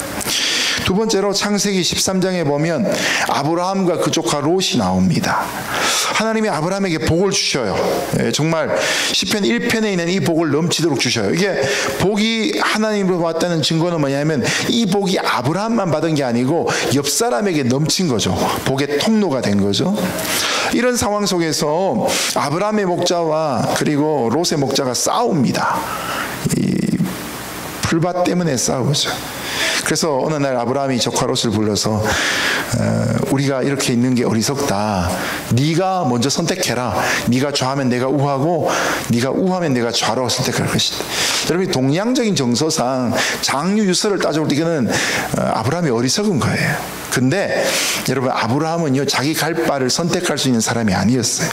두 번째로 창세기 13장에 보면 아브라함과 그 조카 롯이 나옵니다. 하나님이 아브라함에게 복을 주셔요. 정말 시편 1편에 있는 이 복을 넘치도록 주셔요. 이게 복이 하나님으로 왔다는 증거는 뭐냐면 이 복이 아브라함만 받은 게 아니고 옆 사람에게 넘친 거죠. 복의 통로가 된 거죠. 이런 상황 속에서 아브라함의 목자와 그리고 롯의 목자가 싸웁니다. 이 풀밭 때문에 싸우죠. 그래서 어느 날 아브라함이 조카 롯을 불러서 우리가 이렇게 있는 게 어리석다. 네가 먼저 선택해라. 네가 좌하면 내가 우하고 네가 우하면 내가 좌로 선택할 것이다. 여러분 동양적인 정서상 장유 유서를 따져볼 때 이거는 아브라함이 어리석은 거예요. 근데 여러분 아브라함은요 자기 갈 바를 선택할 수 있는 사람이 아니었어요.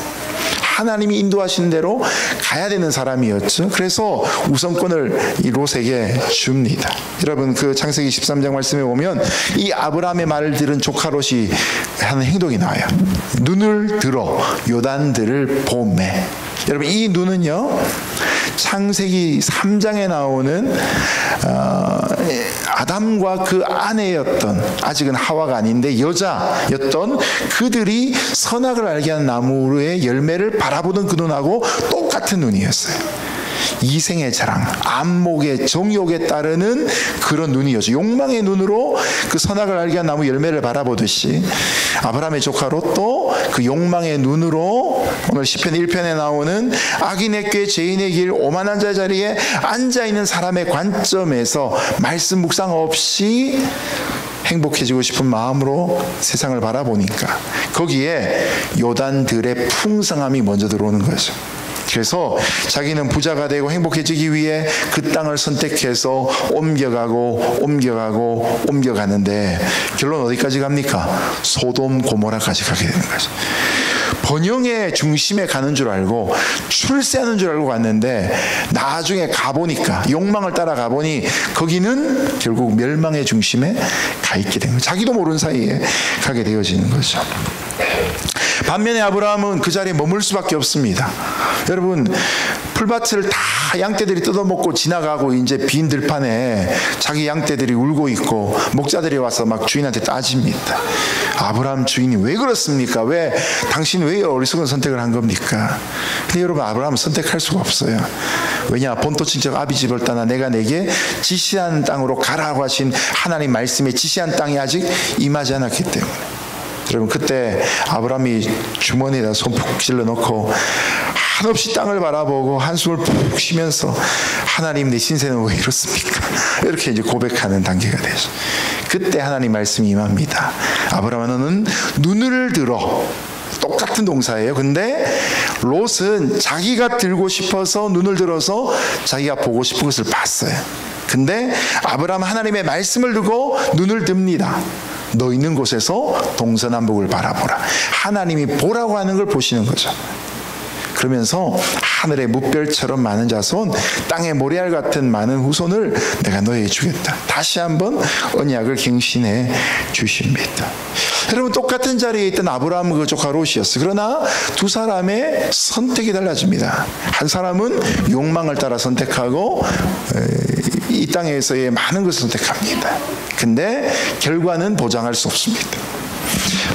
하나님이 인도하시는 대로 가야 되는 사람이었죠. 그래서 우선권을 이 롯에게 줍니다. 여러분 그 창세기 13장 말씀에 보면 이 아브라함의 말을 들은 조카 롯이 하는 행동이 나와요. 눈을 들어 요단들을 보매. 여러분 이 눈은요 창세기 3장에 나오는 아담과 그 아내였던 아직은 하와가 아닌데 여자였던 그들이 선악을 알게 하는 나무의 열매를 바라보던 그 눈하고 똑같은 눈이었어요. 이생의 자랑, 안목의 정욕에 따르는 그런 눈이었죠. 욕망의 눈으로 그 선악을 알게 한 나무 열매를 바라보듯이 아브라함의 조카 롯도 그 욕망의 눈으로 오늘 시편 1편에 나오는 악인의 꾀 죄인의 길 오만한 자 자리에 앉아있는 사람의 관점에서 말씀 묵상 없이 행복해지고 싶은 마음으로 세상을 바라보니까 거기에 요단들의 풍성함이 먼저 들어오는 거죠. 그래서 자기는 부자가 되고 행복해지기 위해 그 땅을 선택해서 옮겨가는데 결론 어디까지 갑니까? 소돔 고모라까지 가게 되는 거죠. 번영의 중심에 가는 줄 알고 출세하는 줄 알고 갔는데 나중에 가보니까 욕망을 따라 가보니 거기는 결국 멸망의 중심에 가 있게 된 거죠. 자기도 모르는 사이에 가게 되어지는 거죠. 반면에 아브라함은 그 자리에 머물 수밖에 없습니다. 여러분 풀밭을 다 양떼들이 뜯어먹고 지나가고 이제 빈 들판에 자기 양떼들이 울고 있고 목자들이 와서 막 주인한테 따집니다. 아브라함 주인이 왜 그렇습니까? 왜 당신 왜 어리석은 선택을 한 겁니까? 근데 여러분 아브라함은 선택할 수가 없어요. 왜냐? 본토 친척 아비 집을 떠나 내가 내게 지시한 땅으로 가라고 하신 하나님 말씀에 지시한 땅이 아직 임하지 않았기 때문에. 여러분 그때 아브라함이 주머니에다 손 푹 찔러 넣고 한없이 땅을 바라보고 한숨을 푹 쉬면서 하나님 내 신세는 왜 이렇습니까? 이렇게 이제 고백하는 단계가 되죠. 그때 하나님 말씀이 임합니다. 아브라함은 눈을 들어 똑같은 동사예요. 근데 롯은 자기가 들고 싶어서 눈을 들어서 자기가 보고 싶은 것을 봤어요. 근데 아브라함은 하나님의 말씀을 두고 눈을 듭니다. 너 있는 곳에서 동서남북을 바라보라. 하나님이 보라고 하는 걸 보시는 거죠. 그러면서 하늘의 무별처럼 많은 자손, 땅의 모래알 같은 많은 후손을 내가 너에게 주겠다. 다시 한번 언약을 갱신해 주십니다. 여러분 똑같은 자리에 있던 아브라함 그 조카 롯이었어요. 그러나 두 사람의 선택이 달라집니다. 한 사람은 욕망을 따라 선택하고 이 땅에서의 많은 것을 선택합니다. 근데 결과는 보장할 수 없습니다.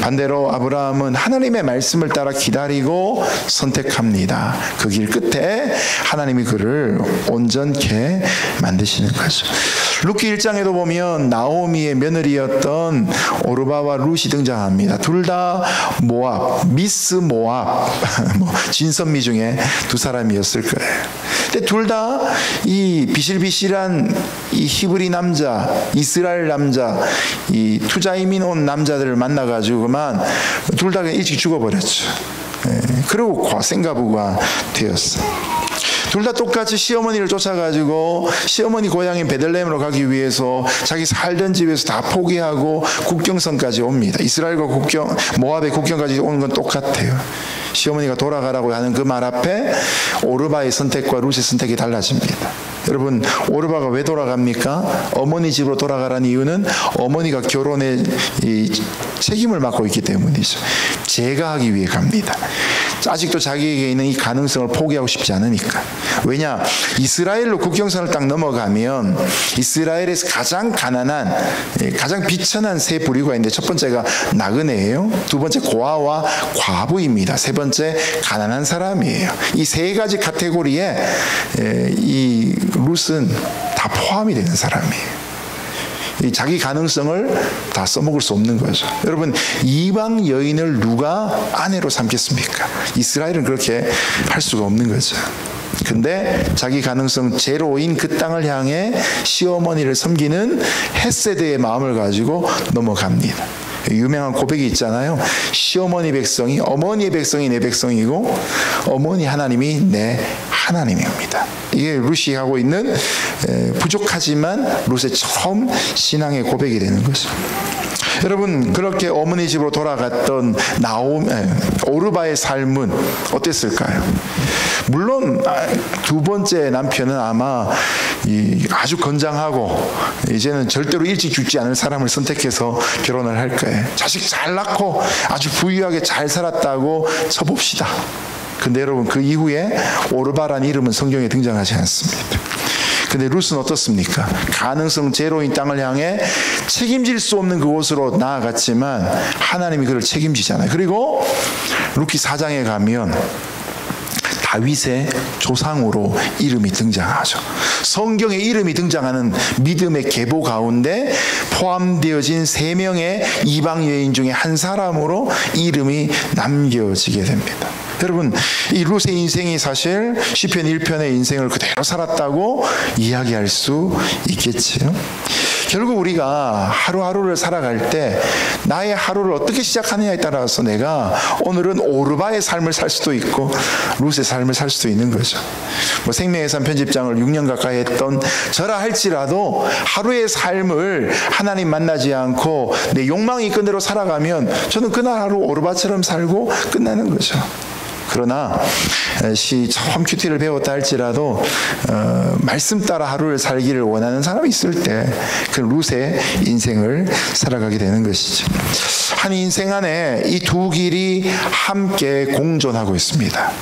반대로 아브라함은 하나님의 말씀을 따라 기다리고 선택합니다. 그 길 끝에 하나님이 그를 온전케 만드시는 거죠. 룻기 1장에도 보면 나오미의 며느리였던 오르바와 룻이 등장합니다. 둘 다 모압, 미스 모압, 진선미 중에 두 사람이었을 거예요. 근데 둘 다 이 비실비실한 이 히브리 남자, 이스라엘 남자, 이 투자 이민 온 남자들을 만나가지고 그만 둘 다 일찍 죽어버렸죠. 그리고 생가부가 되었어요. 둘 다 똑같이 시어머니를 쫓아가지고 시어머니 고향인 베들레헴으로 가기 위해서 자기 살던 집에서 다 포기하고 국경선까지 옵니다. 이스라엘과 국경, 모압의 국경까지 오는 건 똑같아요. 시어머니가 돌아가라고 하는 그 말 앞에 오르바의 선택과 룻의 선택이 달라집니다. 여러분, 오르바가 왜 돌아갑니까? 어머니 집으로 돌아가라는 이유는 어머니가 결혼의 이 책임을 맡고 있기 때문이죠. 제가 하기 위해 갑니다. 아직도 자기에게 있는 이 가능성을 포기하고 싶지 않으니까. 왜냐? 이스라엘로 국경선을 딱 넘어가면 이스라엘에서 가장 가난한, 가장 비천한 세 부류가 있는데, 첫 번째가 나그네예요. 두 번째 고아와 과부입니다. 세 번째 가난한 사람이에요. 이 세 가지 카테고리에 이 룻은 다 포함이 되는 사람이에요. 자기 가능성을 다 써먹을 수 없는 거죠. 여러분, 이방 여인을 누가 아내로 삼겠습니까? 이스라엘은 그렇게 할 수가 없는 거죠. 근데 자기 가능성 제로인 그 땅을 향해 시어머니를 섬기는 헤세드의 마음을 가지고 넘어갑니다. 유명한 고백이 있잖아요. 시어머니 백성이, 어머니의 백성이 내 백성이고 어머니 하나님이 내 하나님입니다. 이게 룻이 하고 있는 부족하지만 룻의 처음 신앙의 고백이 되는 거죠. 여러분, 그렇게 어머니 집으로 돌아갔던 오르바의 삶은 어땠을까요? 물론 두 번째 남편은 아마 아주 건장하고 이제는 절대로 일찍 죽지 않을 사람을 선택해서 결혼을 할 거예요. 자식 잘 낳고 아주 부유하게 잘 살았다고 쳐봅시다. 근데 여러분, 그 이후에 오르바라는 이름은 성경에 등장하지 않습니다. 근데 룻은 어떻습니까? 가능성 제로인 땅을 향해 책임질 수 없는 그곳으로 나아갔지만 하나님이 그를 책임지잖아요. 그리고 룻기 4장에 가면 다윗의 조상으로 이름이 등장하죠. 성경에 이름이 등장하는 믿음의 계보 가운데 포함되어진 3명의 이방 여인 중에 한 사람으로 이름이 남겨지게 됩니다. 여러분, 이 룻의 인생이 사실 시편 1편의 인생을 그대로 살았다고 이야기할 수 있겠지요. 결국 우리가 하루하루를 살아갈 때 나의 하루를 어떻게 시작하느냐에 따라서 내가 오늘은 오르바의 삶을 살 수도 있고 룻의 삶을 살 수도 있는 거죠. 생명의 삶 편집장을 6년 가까이 했던 저라 할지라도 하루의 삶을 하나님 만나지 않고 내 욕망이 이끈 대로 살아가면 저는 그날 하루 오르바처럼 살고 끝나는 거죠. 그러나 처음 큐티를 배웠다 할지라도 말씀 따라 하루를 살기를 원하는 사람이 있을 때 그 룻의 인생을 살아가게 되는 것이죠. 한 인생 안에 이 두 길이 함께 공존하고 있습니다.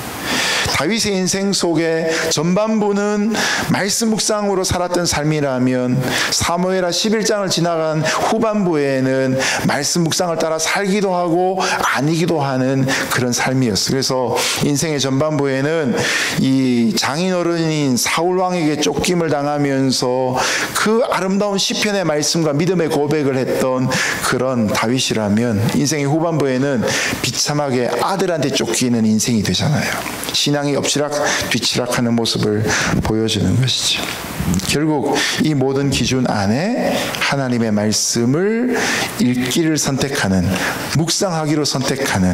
다윗의 인생 속에 전반부는 말씀 묵상으로 살았던 삶이라면 사무엘하 11장을 지나간 후반부에는 말씀 묵상을 따라 살기도 하고 아니기도 하는 그런 삶이었어요. 그래서 인생의 전반부에는 이 장인어른인 사울왕에게 쫓김을 당하면서 그 아름다운 시편의 말씀과 믿음의 고백을 했던 그런 다윗이라면 인생의 후반부에는 비참하게 아들한테 쫓기는 인생이 되잖아요. 신앙이 엎치락 뒤치락하는 모습을 보여주는 것이죠. 결국 이 모든 기준 안에 하나님의 말씀을 읽기를 선택하는, 묵상하기로 선택하는,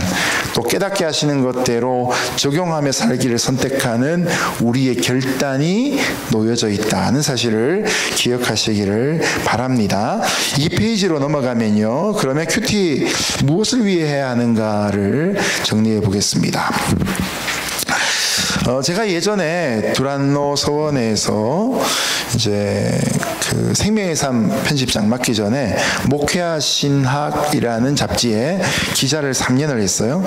또 깨닫게 하시는 것대로 적용하며 살기를 선택하는 우리의 결단이 놓여져 있다는 사실을 기억하시기를 바랍니다. 이 페이지로 넘어가면요, 그러면 큐티 무엇을 위해 해야 하는가를 정리해 보겠습니다. 제가 예전에 두란노 서원에서 이제 그 생명의 삶 편집장 맡기 전에 목회와 신학이라는 잡지에 기자를 3년을 했어요.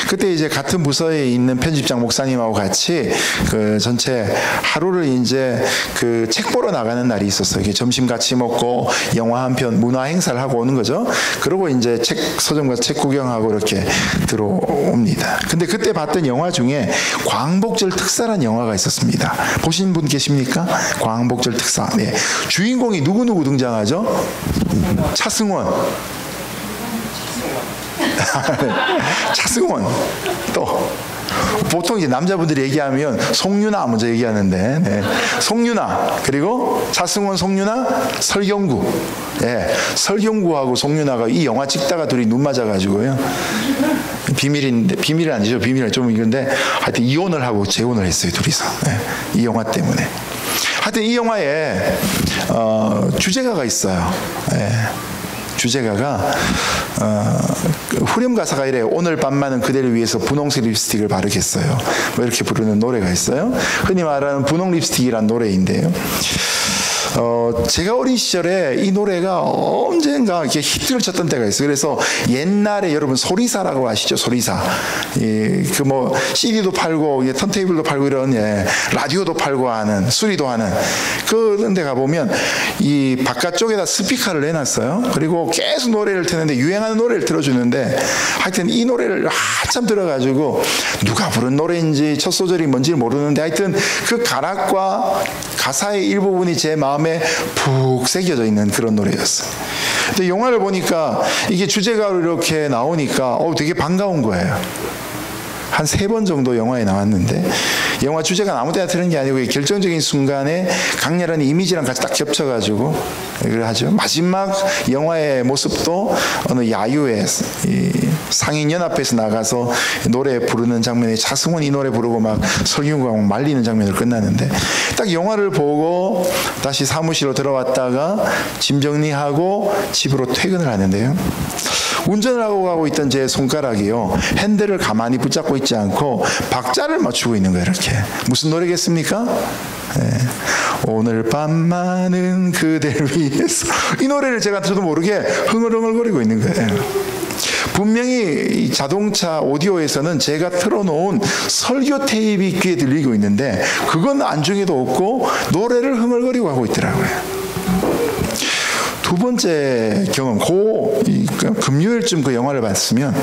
그때 이제 같은 부서에 있는 편집장 목사님하고 같이 그 전체 하루를 이제 그 책 보러 나가는 날이 있었어요. 점심 같이 먹고 영화 한 편, 문화 행사를 하고 오는 거죠. 그러고 이제 서점 가서 책 구경하고 이렇게 들어옵니다. 근데 그때 봤던 영화 중에 광복절 특사라는 영화가 있었습니다. 보신 분 계십니까? 광복절 특사. 네. 주인공이 누구 등장하죠? 차승원. 차승원. 또 보통 이제 남자분들이 얘기하면 송유나 먼저 얘기하는데, 네. 송유나, 그리고 차승원, 송유나, 설경구. 예, 설경구하고 송유나가 이 영화 찍다가 둘이 눈 맞아가지고요. 비밀인데, 비밀은 아니죠. 비밀은 좀 이건데, 하여튼 이혼을 하고 재혼을 했어요, 둘이서. 예, 이 영화 때문에. 하여튼 이 영화에, 주제가가 있어요. 예. 주제가가 후렴 가사가 이래. 오늘 밤만은 그대를 위해서 분홍색 립스틱을 바르겠어요. 뭐 이렇게 부르는 노래가 있어요. 흔히 말하는 분홍 립스틱이란 노래인데요. 제가 어린 시절에 이 노래가 언젠가 이렇게 히트를 쳤던 때가 있어요. 그래서 옛날에 여러분 소리사라고 아시죠? 소리사. 그 뭐 CD도 팔고 턴테이블도 팔고 이런 라디오도 팔고 하는 수리도 하는 그런 데 가보면 이 바깥쪽에다 스피커를 내놨어요. 그리고 계속 노래를 트는데 유행하는 노래를 틀어주는데 하여튼 이 노래를 한참 들어가지고 누가 부른 노래인지 첫 소절이 뭔지 모르는데 하여튼 그 가락과 가사의 일부분이 제 마음에 푹 새겨져 있는 그런 노래였어요. 근데 영화를 보니까 이게 주제가로 이렇게 나오니까 되게 반가운 거예요. 한 3번 정도 영화에 나왔는데 영화 주제가 아무 때나 트는 게 아니고 결정적인 순간에 강렬한 이미지랑 같이 딱 겹쳐가지고 그걸 하죠. 마지막 영화의 모습도 어느 야유에 상인연합회에서 나가서 노래 부르는 장면에 차승원이 노래 부르고 막 설경구가 막 말리는 장면으로 끝나는데 딱 영화를 보고 다시 사무실로 들어왔다가 짐 정리하고 집으로 퇴근을 하는데요. 운전을 하고 가고 있던 제 손가락이요, 핸들을 가만히 붙잡고 있지 않고 박자를 맞추고 있는 거예요. 이렇게. 무슨 노래겠습니까? 네. 오늘 밤만은 그댈 위해서. 이 노래를 제가 저도 모르게 흥얼흥얼거리고 있는 거예요. 분명히 이 자동차 오디오에서는 제가 틀어놓은 설교 테이프가 귀에 들리고 있는데 그건 안중에도 없고 노래를 흥얼거리고 하고 있더라고요. 두 번째 경험, 금요일쯤 그 영화를 봤으면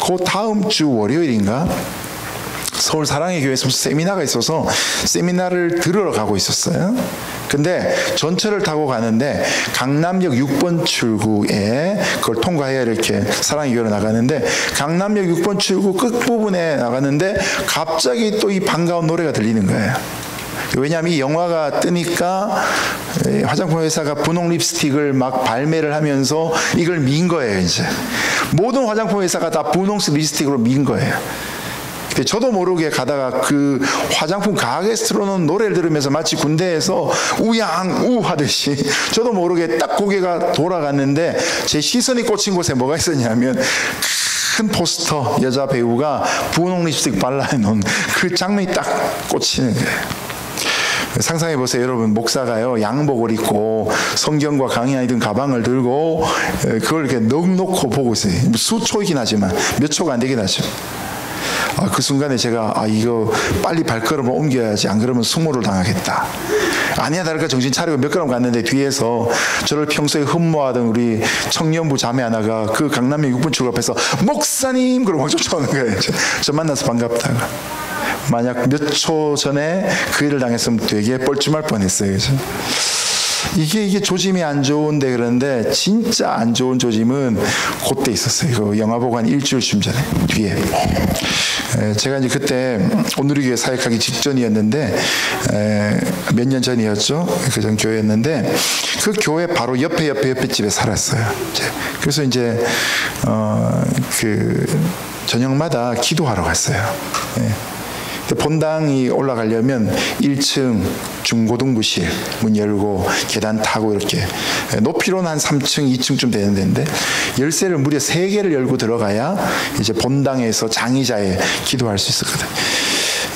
그 다음 주 월요일인가 서울 사랑의 교회에서 무슨 세미나가 있어서 세미나를 들으러 가고 있었어요. 근데 전철을 타고 가는데 강남역 6번 출구에 그걸 통과해야 이렇게 사랑의 교회로 나가는데 강남역 6번 출구 끝부분에 나가는데 갑자기 또 이 반가운 노래가 들리는 거예요. 왜냐하면 이 영화가 뜨니까 화장품 회사가 분홍 립스틱을 막 발매를 하면서 이걸 민 거예요. 이제 모든 화장품 회사가 다 분홍색 립스틱으로 민 거예요. 근데 저도 모르게 가다가 그 화장품 가게에서 틀어놓은 노래를 들으면서 마치 군대에서 우양우 하듯이 저도 모르게 딱 고개가 돌아갔는데 제 시선이 꽂힌 곳에 뭐가 있었냐면 큰 포스터 여자 배우가 분홍 립스틱 발라놓은 그 장면이 딱 꽂히는 거예요. 상상해 보세요. 여러분, 목사가요 양복을 입고 성경과 강의 든 가방을 들고 그걸 이렇게 넉넉히 보고 있어요. 수초이긴 하지만 몇 초가 안 되긴 하죠. 그 순간에 제가 이거 빨리 발걸음을 옮겨야지, 안 그러면 수모를 당하겠다. 아니야 다를까 정신 차리고 몇 걸음 갔는데 뒤에서 저를 평소에 흠모하던 우리 청년부 자매 하나가 그 강남역 6번 출구 앞에서 목사님 그러고 막 쫓아오는 거예요. 저 만나서 반갑다가. 만약 몇 초 전에 그 일을 당했으면 되게 뻘쭘할 뻔했어요. 그죠? 이게 조짐이 안 좋은데, 그런데 진짜 안 좋은 조짐은 그때 있었어요. 그 영화 보고 한 일주일쯤 전에 뒤에 제가 이제 그때 온누리교회 사역하기 직전이었는데 몇 년 전이었죠. 그전 교회였는데 그 교회 바로 옆에 집에 살았어요. 그래서 이제 그 저녁마다 기도하러 갔어요. 본당이 올라가려면 1층 중고등부실 문 열고 계단 타고 이렇게 높이로는 한 3층, 2층쯤 되는 데인데 열쇠를 무려 3개를 열고 들어가야 이제 본당에서 장의자에 기도할 수 있었거든.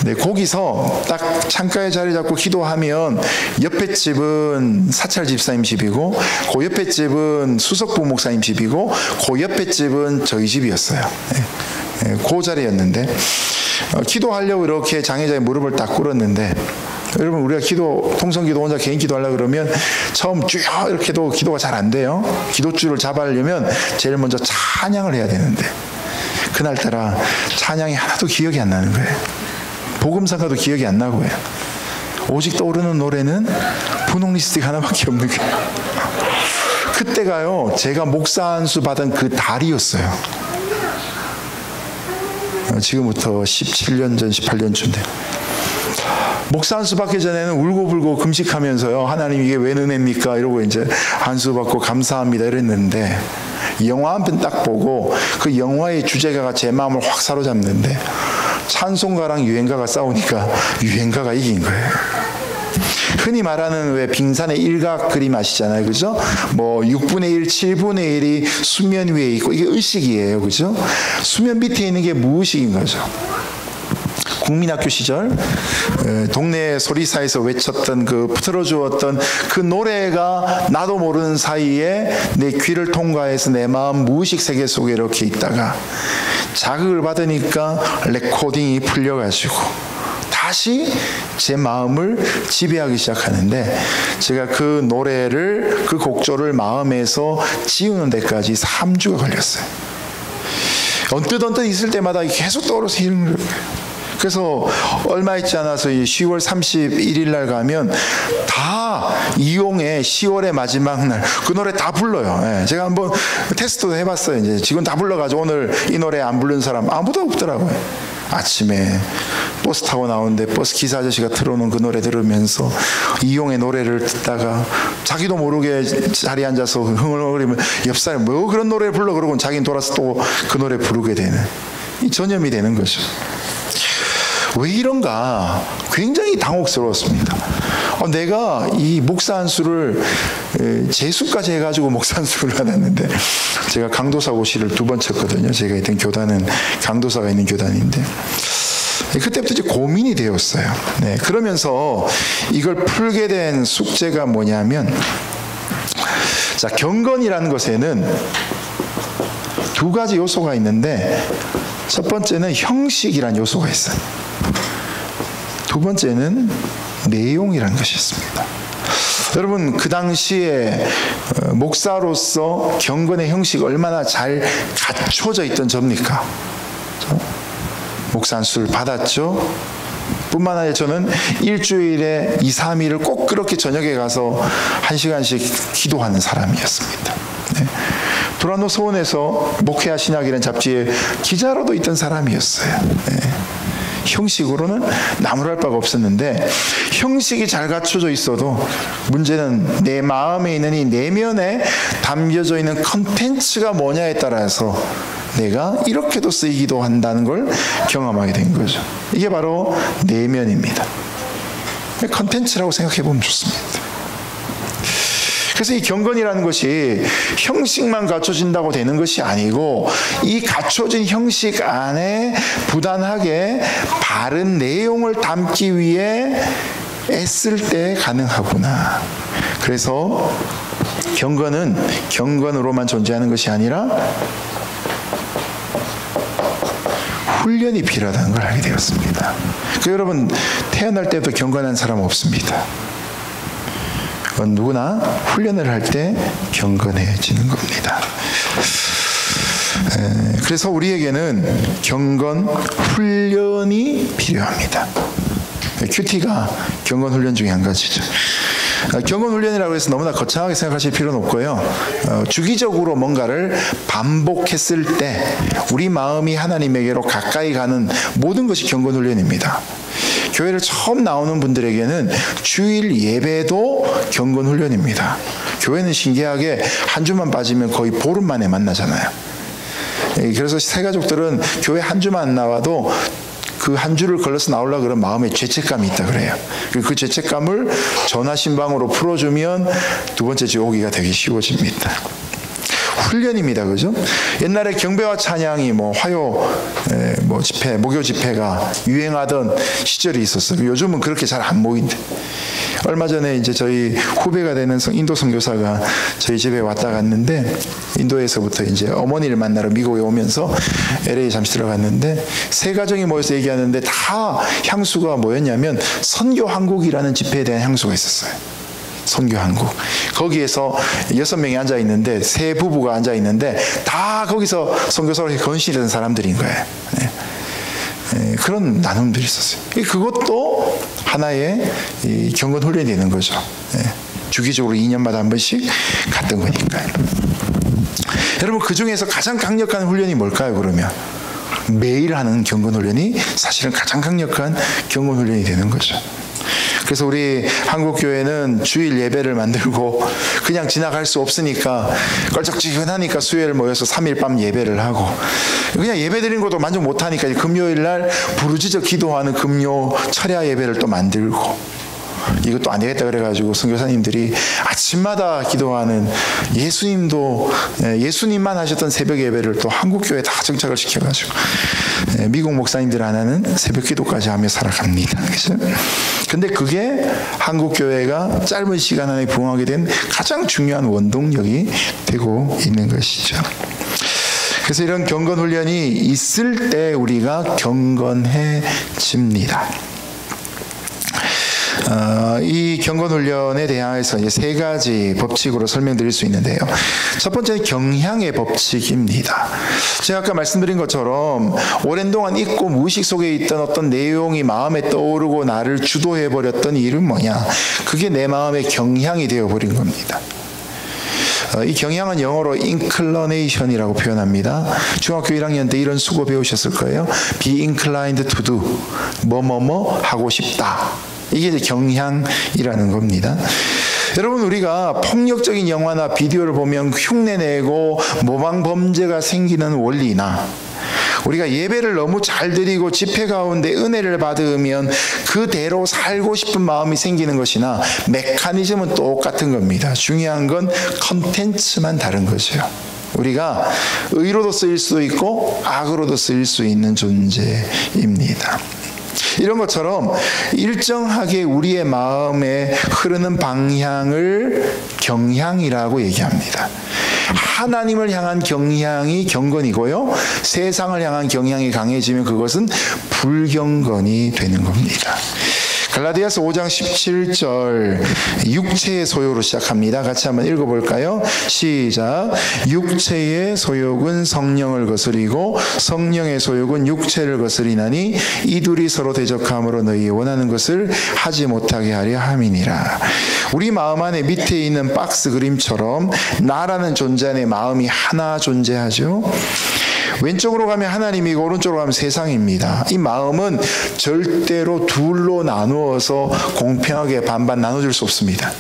네, 거기서 딱 창가에 자리 잡고 기도하면 옆에 집은 사찰 집사님 집이고 그 옆에 집은 수석부 목사님 집이고 그 옆에 집은 저희 집이었어요. 그 자리였는데 기도하려고 이렇게 장애자의 무릎을 딱 꿇었는데, 여러분 우리가 통성기도 혼자 개인 기도하려고 그러면 처음 쭉 이렇게 해도 기도가 잘 안 돼요. 기도줄을 잡으려면 제일 먼저 찬양을 해야 되는데 그날따라 찬양이 하나도 기억이 안 나는 거예요. 복음상가도 기억이 안 나고요. 오직 떠오르는 노래는 분홍 립스틱 하나밖에 없는 거예요. 그때가요 제가 목사 안수 받은 그 달이었어요. 지금부터 17년 전, 18년쯤 돼요. 목사 한 수 받기 전에는 울고불고 금식하면서요, 하나님 이게 웬 은혜입니까? 이러고 이제 한 수 받고 감사합니다 이랬는데, 영화 한 편 딱 보고 그 영화의 주제가가 제 마음을 확 사로잡는데, 찬송가랑 유행가가 싸우니까 유행가가 이긴 거예요. 흔히 말하는 왜 빙산의 일각 그림 아시잖아요, 그죠? 뭐 6분의 1, 7분의 1이 수면 위에 있고, 이게 의식이에요, 그죠? 수면 밑에 있는 게 무의식인 거죠. 국민학교 시절 동네 소리사에서 외쳤던 그 틀어주었던 그 노래가 나도 모르는 사이에 내 귀를 통과해서 내 마음 무의식 세계 속에 이렇게 있다가 자극을 받으니까 레코딩이 풀려가지고 다시 제 마음을 지배하기 시작하는데, 제가 그 노래를, 그 곡조를 마음에서 지우는 데까지 3주가 걸렸어요. 언뜻 있을 때마다 계속 떠오르서 이런 거예요. 그래서 얼마 있지 않아서 10월 31일 날 가면 다 이용의 10월의 마지막 날 그 노래 다 불러요. 예, 제가 한번 테스트도 해봤어요. 이제 지금 다 불러가지고 오늘 이 노래 안 부른 사람 아무도 없더라고요. 아침에 버스 타고 나오는데 버스 기사 아저씨가 틀어놓은 그 노래 들으면서 이용의 노래를 듣다가 자기도 모르게 자리에 앉아서 흥얼흥얼거리면 옆 사람이 뭐 그런 노래 불러 그러고 자기는 돌아서 또 그 노래 부르게 되는, 이 전염이 되는 거죠. 왜 이런가 굉장히 당혹스러웠습니다. 내가 이 목사 한 수를 재수까지 해가지고 목사 한 수를 받았는데, 제가 강도사 고시를 2번 쳤거든요. 제가 있던 교단은 강도사가 있는 교단인데, 그때부터 이제 고민이 되었어요. 네, 그러면서 이걸 풀게 된 숙제가 뭐냐면, 자, 경건이라는 것에는 2가지 요소가 있는데, 첫 번째는 형식이라는 요소가 있어요. 2번째는 내용이라는 것이 있습니다. 여러분, 그 당시에 목사로서 경건의 형식이 얼마나 잘 갖춰져 있던 접니까? 목사 한 수를 받았죠. 뿐만 아니라 저는 일주일에 2, 3일을 꼭 그렇게 저녁에 가서 1시간씩 기도하는 사람이었습니다. 네. 도란노 서원에서 목회와 신학이라는 잡지에 기자로도 있던 사람이었어요. 네. 형식으로는 나무랄 바가 없었는데, 형식이 잘 갖춰져 있어도 문제는 내 마음에 있는 이 내면에 담겨져 있는 컨텐츠가 뭐냐에 따라서 내가 이렇게도 쓰이기도 한다는 걸 경험하게 된 거죠. 이게 바로 내면입니다. 컨텐츠라고 생각해 보면 좋습니다. 그래서 이 경건이라는 것이 형식만 갖춰진다고 되는 것이 아니고, 이 갖춰진 형식 안에 부단하게 바른 내용을 담기 위해 애쓸 때 가능하구나. 그래서 경건은 경건으로만 존재하는 것이 아니라 훈련이 필요하다는 걸 알게 되었습니다. 그래서 여러분, 태어날 때도 경건한 사람 없습니다. 누구나 훈련을 할 때 경건해지는 겁니다. 그래서 우리에게는 경건 훈련이 필요합니다. 큐티가 경건 훈련 중에 한 가지죠. 경건 훈련이라고 해서 너무나 거창하게 생각하실 필요는 없고요. 주기적으로 뭔가를 반복했을 때 우리 마음이 하나님에게로 가까이 가는 모든 것이 경건 훈련입니다. 교회를 처음 나오는 분들에게는 주일 예배도 경건 훈련입니다. 교회는 신기하게 한 주만 빠지면 거의 보름 만에 만나잖아요. 그래서 새 가족들은 교회 한 주만 나와도 그 한 주를 걸러서 나오려고 그런 마음에 죄책감이 있다 그래요. 그 죄책감을 전화신방으로 풀어주면 2번째 주 오기가 되게 쉬워집니다. 훈련입니다. 그죠? 옛날에 경배와 찬양이 화요 집회, 목요 집회가 유행하던 시절이 있었어요. 요즘은 그렇게 잘 안 모인대. 얼마 전에 이제 저희 후배가 되는 인도 선교사가 저희 집에 왔다 갔는데, 인도에서부터 이제 어머니를 만나러 미국에 오면서 LA 잠시 들어갔는데, 세 가정이 모여서 얘기하는데 다 향수가 뭐였냐면 선교한국이라는 집회에 대한 향수가 있었어요. 선교한국. 거기에서 6명이 앉아 있는데, 세 부부가 앉아 있는데 다 거기서 선교사로 건실한 사람들인 거예요. 네. 그런 나눔들이 있었어요. 그것도 하나의 경건 훈련이 되는 거죠. 네. 주기적으로 2년마다 한 번씩 갔던 거니까요. 여러분, 그 중에서 가장 강력한 훈련이 뭘까요, 그러면? 매일 하는 경건훈련이 사실은 가장 강력한 경건훈련이 되는 거죠. 그래서 우리 한국교회는 주일 예배를 만들고 그냥 지나갈 수 없으니까 껄쩍지근하니까 수요일 모여서 3일 밤 예배를 하고, 그냥 예배 드리는 것도 만족 못하니까 금요일 날 부르짖어 기도하는 금요 철야 예배를 또 만들고, 이것도 안 되겠다 그래가지고 선교사님들이 아침마다 기도하는 예수님만 하셨던 새벽 예배를 또 한국교회에 다 정착을 시켜가지고 미국 목사님들 하나는 새벽 기도까지 하며 살아갑니다. 그죠? 근데 그게 한국교회가 짧은 시간 안에 부흥하게 된 가장 중요한 원동력이 되고 있는 것이죠. 그래서 이런 경건훈련이 있을 때 우리가 경건해집니다. 이 경건훈련에 대해서 이제 세 가지 법칙으로 설명드릴 수 있는데요. 첫 번째는 경향의 법칙입니다. 제가 아까 말씀드린 것처럼 오랜 동안 잊고 무의식 속에 있던 어떤 내용이 마음에 떠오르고 나를 주도해버렸던 일은 뭐냐? 그게 내 마음의 경향이 되어버린 겁니다. 이 경향은 영어로 inclination이라고 표현합니다. 중학교 1학년 때 이런 수고 배우셨을 거예요. be inclined to do. 뭐뭐뭐 하고 싶다. 이게 이제 경향이라는 겁니다. 여러분, 우리가 폭력적인 영화나 비디오를 보면 흉내내고 모방 범죄가 생기는 원리나, 우리가 예배를 너무 잘 드리고 집회 가운데 은혜를 받으면 그대로 살고 싶은 마음이 생기는 것이나 메커니즘은 똑같은 겁니다. 중요한 건 컨텐츠만 다른 거죠. 우리가 의로도 쓰일 수도 있고 악으로도 쓰일 수 있는 존재입니다. 이런 것처럼 일정하게 우리의 마음에 흐르는 방향을 경향이라고 얘기합니다. 하나님을 향한 경향이 경건이고요, 세상을 향한 경향이 강해지면 그것은 불경건이 되는 겁니다. 갈라디아서 5장 17절, 육체의 소욕으로 시작합니다. 같이 한번 읽어볼까요? 시작. 육체의 소욕은 성령을 거스리고 성령의 소욕은 육체를 거스리나니 이 둘이 서로 대적함으로 너희 원하는 것을 하지 못하게 하려 함이니라. 우리 마음 안에 밑에 있는 박스 그림처럼 나라는 존재 안에 마음이 하나 존재하죠. 왼쪽으로 가면 하나님이고 오른쪽으로 가면 세상입니다. 이 마음은 절대로 둘로 나누어서 공평하게 반반 나눠줄 수 없습니다.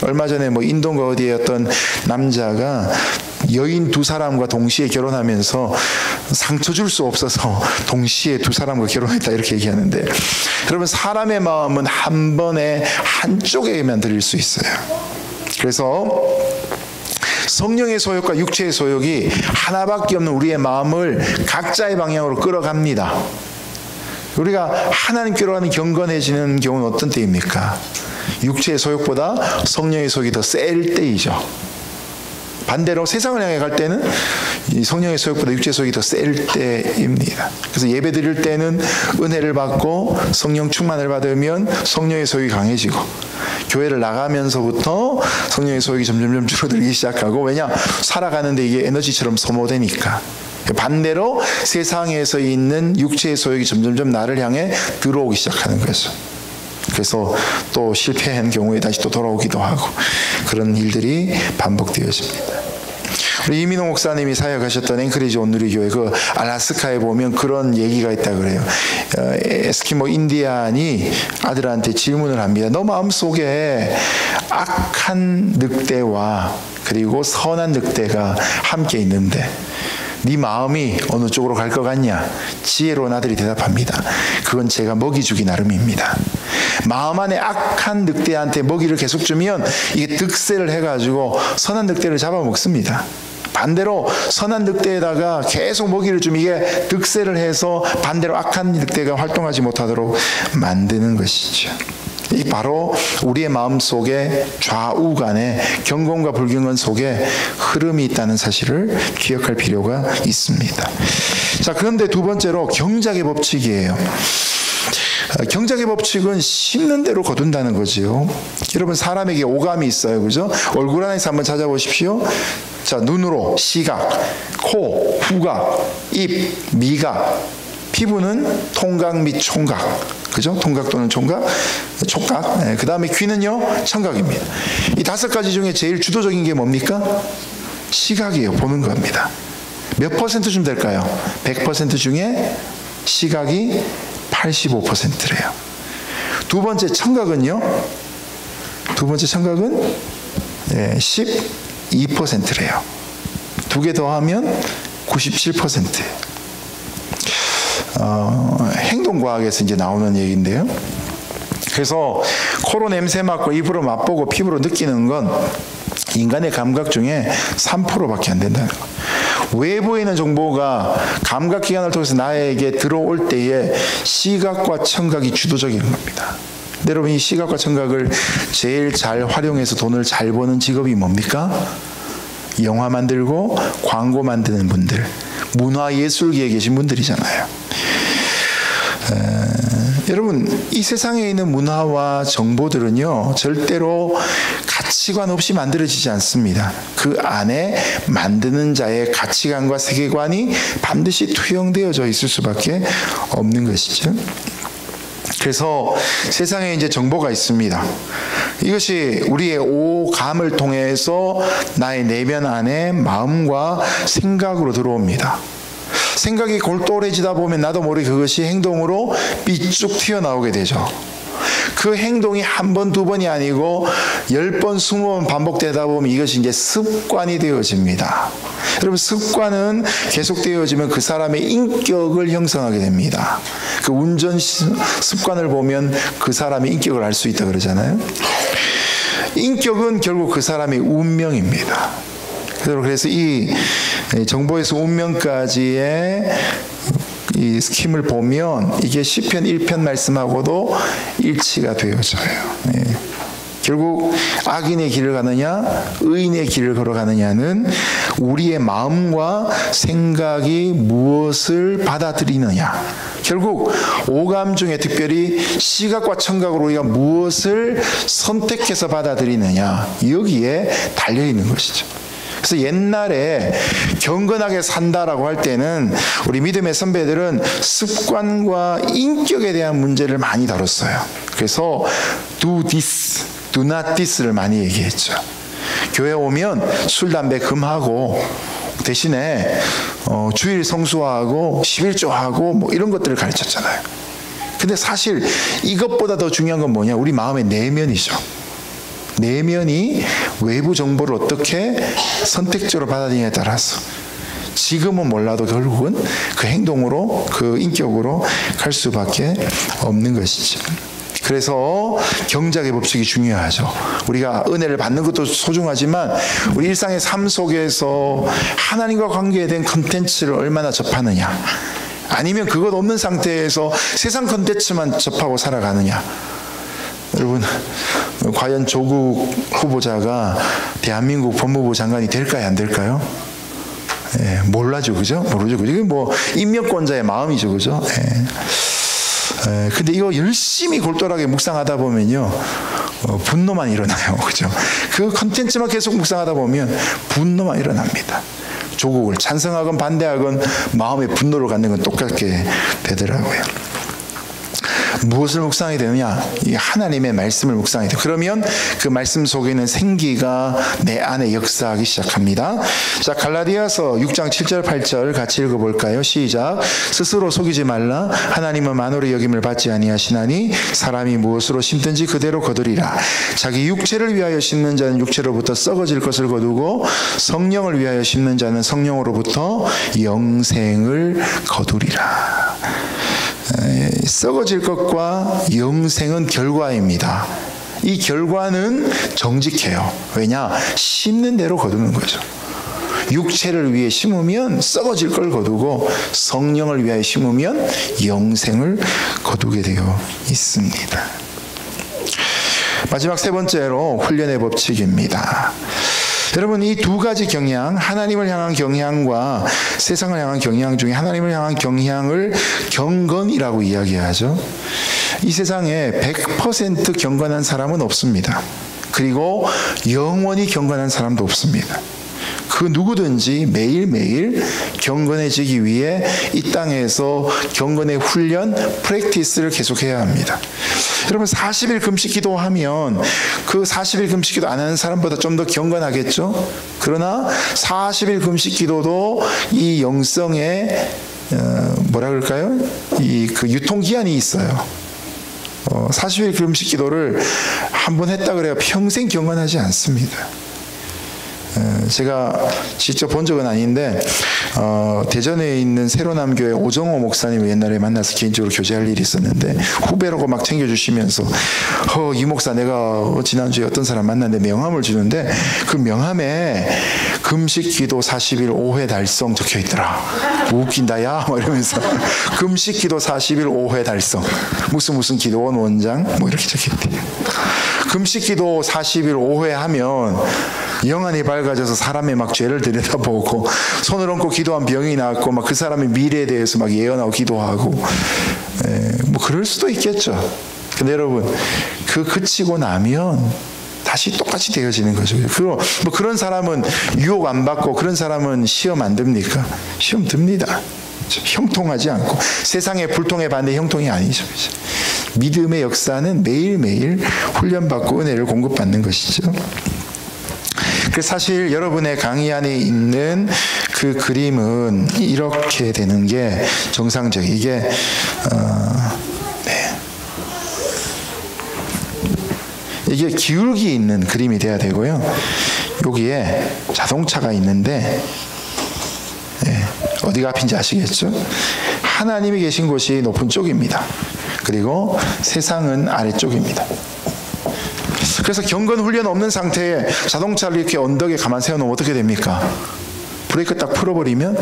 얼마 전에 인도인가 어디에 어떤 남자가 여인 두 사람과 동시에 결혼하면서 상처 줄 수 없어서 동시에 두 사람과 결혼했다 이렇게 얘기하는데, 여러분, 사람의 마음은 한 번에 한쪽에만 드릴 수 있어요. 그래서 성령의 소욕과 육체의 소욕이 하나밖에 없는 우리의 마음을 각자의 방향으로 끌어갑니다. 우리가 하나님께로 하는 경건해지는 경우는 어떤 때입니까? 육체의 소욕보다 성령의 소욕이 더 셀 때이죠. 반대로 세상을 향해 갈 때는 이 성령의 소욕보다 육체의 소욕이 더 셀 때입니다. 그래서 예배 드릴 때는 은혜를 받고 성령 충만을 받으면 성령의 소욕이 강해지고, 교회를 나가면서부터 성령의 소욕이 점점 줄어들기 시작하고, 왜냐? 살아가는데 이게 에너지처럼 소모되니까. 반대로 세상에서 있는 육체의 소욕이 점점 나를 향해 들어오기 시작하는 거죠. 그래서 또 실패한 경우에 다시 또 돌아오기도 하고, 그런 일들이 반복되어집니다. 우리 이민호 목사님이 사역하셨던 앵커리지 온누리교회 그 알라스카에 보면 그런 얘기가 있다 그래요. 에스키모 인디안이 아들한테 질문을 합니다. 너 마음속에 악한 늑대와 그리고 선한 늑대가 함께 있는데 네 마음이 어느 쪽으로 갈 것 같냐? 지혜로운 아들이 대답합니다. 그건 제가 먹이 주기 나름입니다. 마음 안에 악한 늑대한테 먹이를 계속 주면 이게 득세를 해가지고 선한 늑대를 잡아먹습니다. 반대로 선한 늑대에다가 계속 먹이를 주면 이게 득세를 해서 반대로 악한 늑대가 활동하지 못하도록 만드는 것이죠. 이 바로 우리의 마음 속에 좌우간에 경건과 불경건 속에 흐름이 있다는 사실을 기억할 필요가 있습니다. 자, 그런데 두 번째로 경작의 법칙이에요. 경작의 법칙은 심는 대로 거둔다는 거지요. 여러분, 사람에게 오감이 있어요, 그죠? 얼굴 안에서 한번 찾아보십시오. 자, 눈으로 시각, 코, 후각, 입, 미각, 피부는 통각 및 총각, 그죠? 통각 또는 총각, 촉각. 네, 그 다음에 귀는요, 청각입니다. 이 5가지 중에 제일 주도적인 게 뭡니까? 시각이에요. 보는 겁니다. 몇 퍼센트쯤 될까요? 100% 중에 시각이 85%래요. 두 번째 청각은요? 두 번째 청각은 12%래요. 두 개 더하면 97%예요. 행동과학에서 이제 나오는 얘기인데요. 그래서 코로 냄새 맡고 입으로 맛보고 피부로 느끼는 건 인간의 감각 중에 3%밖에 안 된다는 거예요. 외부에 있는 정보가 감각기관을 통해서 나에게 들어올 때에 시각과 청각이 주도적인 겁니다. 여러분, 이 시각과 청각을 제일 잘 활용해서 돈을 잘 버는 직업이 뭡니까? 영화 만들고 광고 만드는 분들, 문화예술계에 계신 분들이잖아요. 여러분, 이 세상에 있는 문화와 정보들은요, 절대로 가치관 없이 만들어지지 않습니다. 그 안에 만드는 자의 가치관과 세계관이 반드시 투영되어져 있을 수밖에 없는 것이죠. 그래서 세상에 이제 정보가 있습니다. 이것이 우리의 오감을 통해서 나의 내면 안에 마음과 생각으로 들어옵니다. 생각이 골똘해지다 보면 나도 모르게 그것이 행동으로 삐쭉 튀어나오게 되죠. 그 행동이 한 번, 두 번이 아니고 10번, 20번 반복되다 보면 이것이 이제 습관이 되어집니다. 여러분, 습관은 계속되어지면 그 사람의 인격을 형성하게 됩니다. 그 운전 습관을 보면 그 사람의 인격을 알 수 있다 그러잖아요. 인격은 결국 그 사람의 운명입니다. 그래서 이 정보에서 운명까지의 이 스킴을 보면 이게 시편 1편 말씀하고도 일치가 되어져요. 결국 악인의 길을 가느냐 의인의 길을 걸어가느냐는 우리의 마음과 생각이 무엇을 받아들이느냐, 결국 오감 중에 특별히 시각과 청각으로 우리가 무엇을 선택해서 받아들이느냐, 여기에 달려있는 것이죠. 그래서 옛날에 경건하게 산다라고 할 때는 우리 믿음의 선배들은 습관과 인격에 대한 문제를 많이 다뤘어요. 그래서 do this, do not this를 많이 얘기했죠. 교회 오면 술, 담배 금하고 대신에 주일 성수하고 11조하고 뭐 이런 것들을 가르쳤잖아요. 근데 사실 이것보다 더 중요한 건 뭐냐? 우리 마음의 내면이죠. 내면이 외부 정보를 어떻게 선택적으로 받아들이냐에 따라서 지금은 몰라도 결국은 그 행동으로, 그 인격으로 갈 수밖에 없는 것이죠. 그래서 경작의 법칙이 중요하죠. 우리가 은혜를 받는 것도 소중하지만 우리 일상의 삶 속에서 하나님과 관계된 컨텐츠를 얼마나 접하느냐, 아니면 그것 없는 상태에서 세상 컨텐츠만 접하고 살아가느냐. 여러분, 과연 조국 후보자가 대한민국 법무부 장관이 될까요, 안 될까요? 몰라죠, 그죠? 모르죠, 그죠? 이게 뭐 임명권자의 마음이죠, 그죠? 근데 이거 열심히 골똘하게 묵상하다 보면요, 분노만 일어나요, 그죠? 그 컨텐츠만 계속 묵상하다 보면 분노만 일어납니다. 조국을 찬성하건 반대하건 마음의 분노를 갖는 건 똑같게 되더라고요. 무엇을 묵상하게 되느냐? 이 하나님의 말씀을 묵상하게 돼요. 그러면 그 말씀 속에 있는 생기가 내 안에 역사하기 시작합니다. 자, 갈라디아서 6장 7절 8절 같이 읽어볼까요? 시작. 스스로 속이지 말라. 하나님은 만홀의 여김을 받지 아니하시나니 사람이 무엇으로 심든지 그대로 거두리라. 자기 육체를 위하여 심는 자는 육체로부터 썩어질 것을 거두고 성령을 위하여 심는 자는 성령으로부터 영생을 거두리라. 썩어질 것과 영생은 결과입니다. 이 결과는 정직해요. 왜냐? 심는 대로 거두는 거죠. 육체를 위해 심으면 썩어질 걸 거두고 성령을 위하여 심으면 영생을 거두게 되어 있습니다. 마지막 세 번째로 훈련의 법칙입니다. 여러분, 이 두 가지 경향, 하나님을 향한 경향과 세상을 향한 경향 중에 하나님을 향한 경향을 경건이라고 이야기하죠. 이 세상에 100% 경건한 사람은 없습니다. 그리고 영원히 경건한 사람도 없습니다. 그 누구든지 매일매일 경건해지기 위해 이 땅에서 경건의 훈련, 프랙티스를 계속해야 합니다. 여러분 40일 금식 기도하면 그 40일 금식 기도 안 하는 사람보다 좀 더 경건하겠죠? 그러나 40일 금식 기도도 이 영성에 뭐라 그럴까요? 그 유통기한이 있어요. 40일 금식 기도를 한번 했다 그래야 평생 경건하지 않습니다. 제가 직접 본 적은 아닌데 대전에 있는 새로남교회 오정호 목사님을 옛날에 만나서 개인적으로 교제할 일이 있었는데 후배라고 막 챙겨주시면서 이 목사 내가 지난주에 어떤 사람 만났는데 명함을 주는데 그 명함에 금식기도 40일 5회 달성 적혀 있더라. 웃긴다 야 이러면서 금식기도 40일 5회 달성 무슨 기도원 원장 뭐 이렇게 적혀 있대요. 금식기도 40일 5회 하면 영안이 밝아져서 사람의 막 죄를 들여다보고 손을 얹고 기도한 병이 낫고 막 그 사람의 미래에 대해서 막 예언하고 기도하고 뭐 그럴 수도 있겠죠. 근데 여러분 그치고 나면 다시 똑같이 되어지는 거죠. 뭐 그런 사람은 유혹 안 받고 그런 사람은 시험 안 듭니까? 시험 듭니다. 형통하지 않고 세상의 불통에 반대 형통이 아니죠. 믿음의 역사는 매일매일 훈련받고 은혜를 공급받는 것이죠. 그래서 사실 여러분의 강의 안에 있는 그 그림은 이렇게 되는 게 정상적이에요. 이게 이게 기울기 있는 그림이 돼야 되고요. 여기에 자동차가 있는데 어디가 앞인지 아시겠죠? 하나님이 계신 곳이 높은 쪽입니다. 그리고 세상은 아래쪽입니다. 그래서 경건 훈련 없는 상태에 자동차를 이렇게 언덕에 가만 세워놓으면 어떻게 됩니까? 브레이크 딱 풀어버리면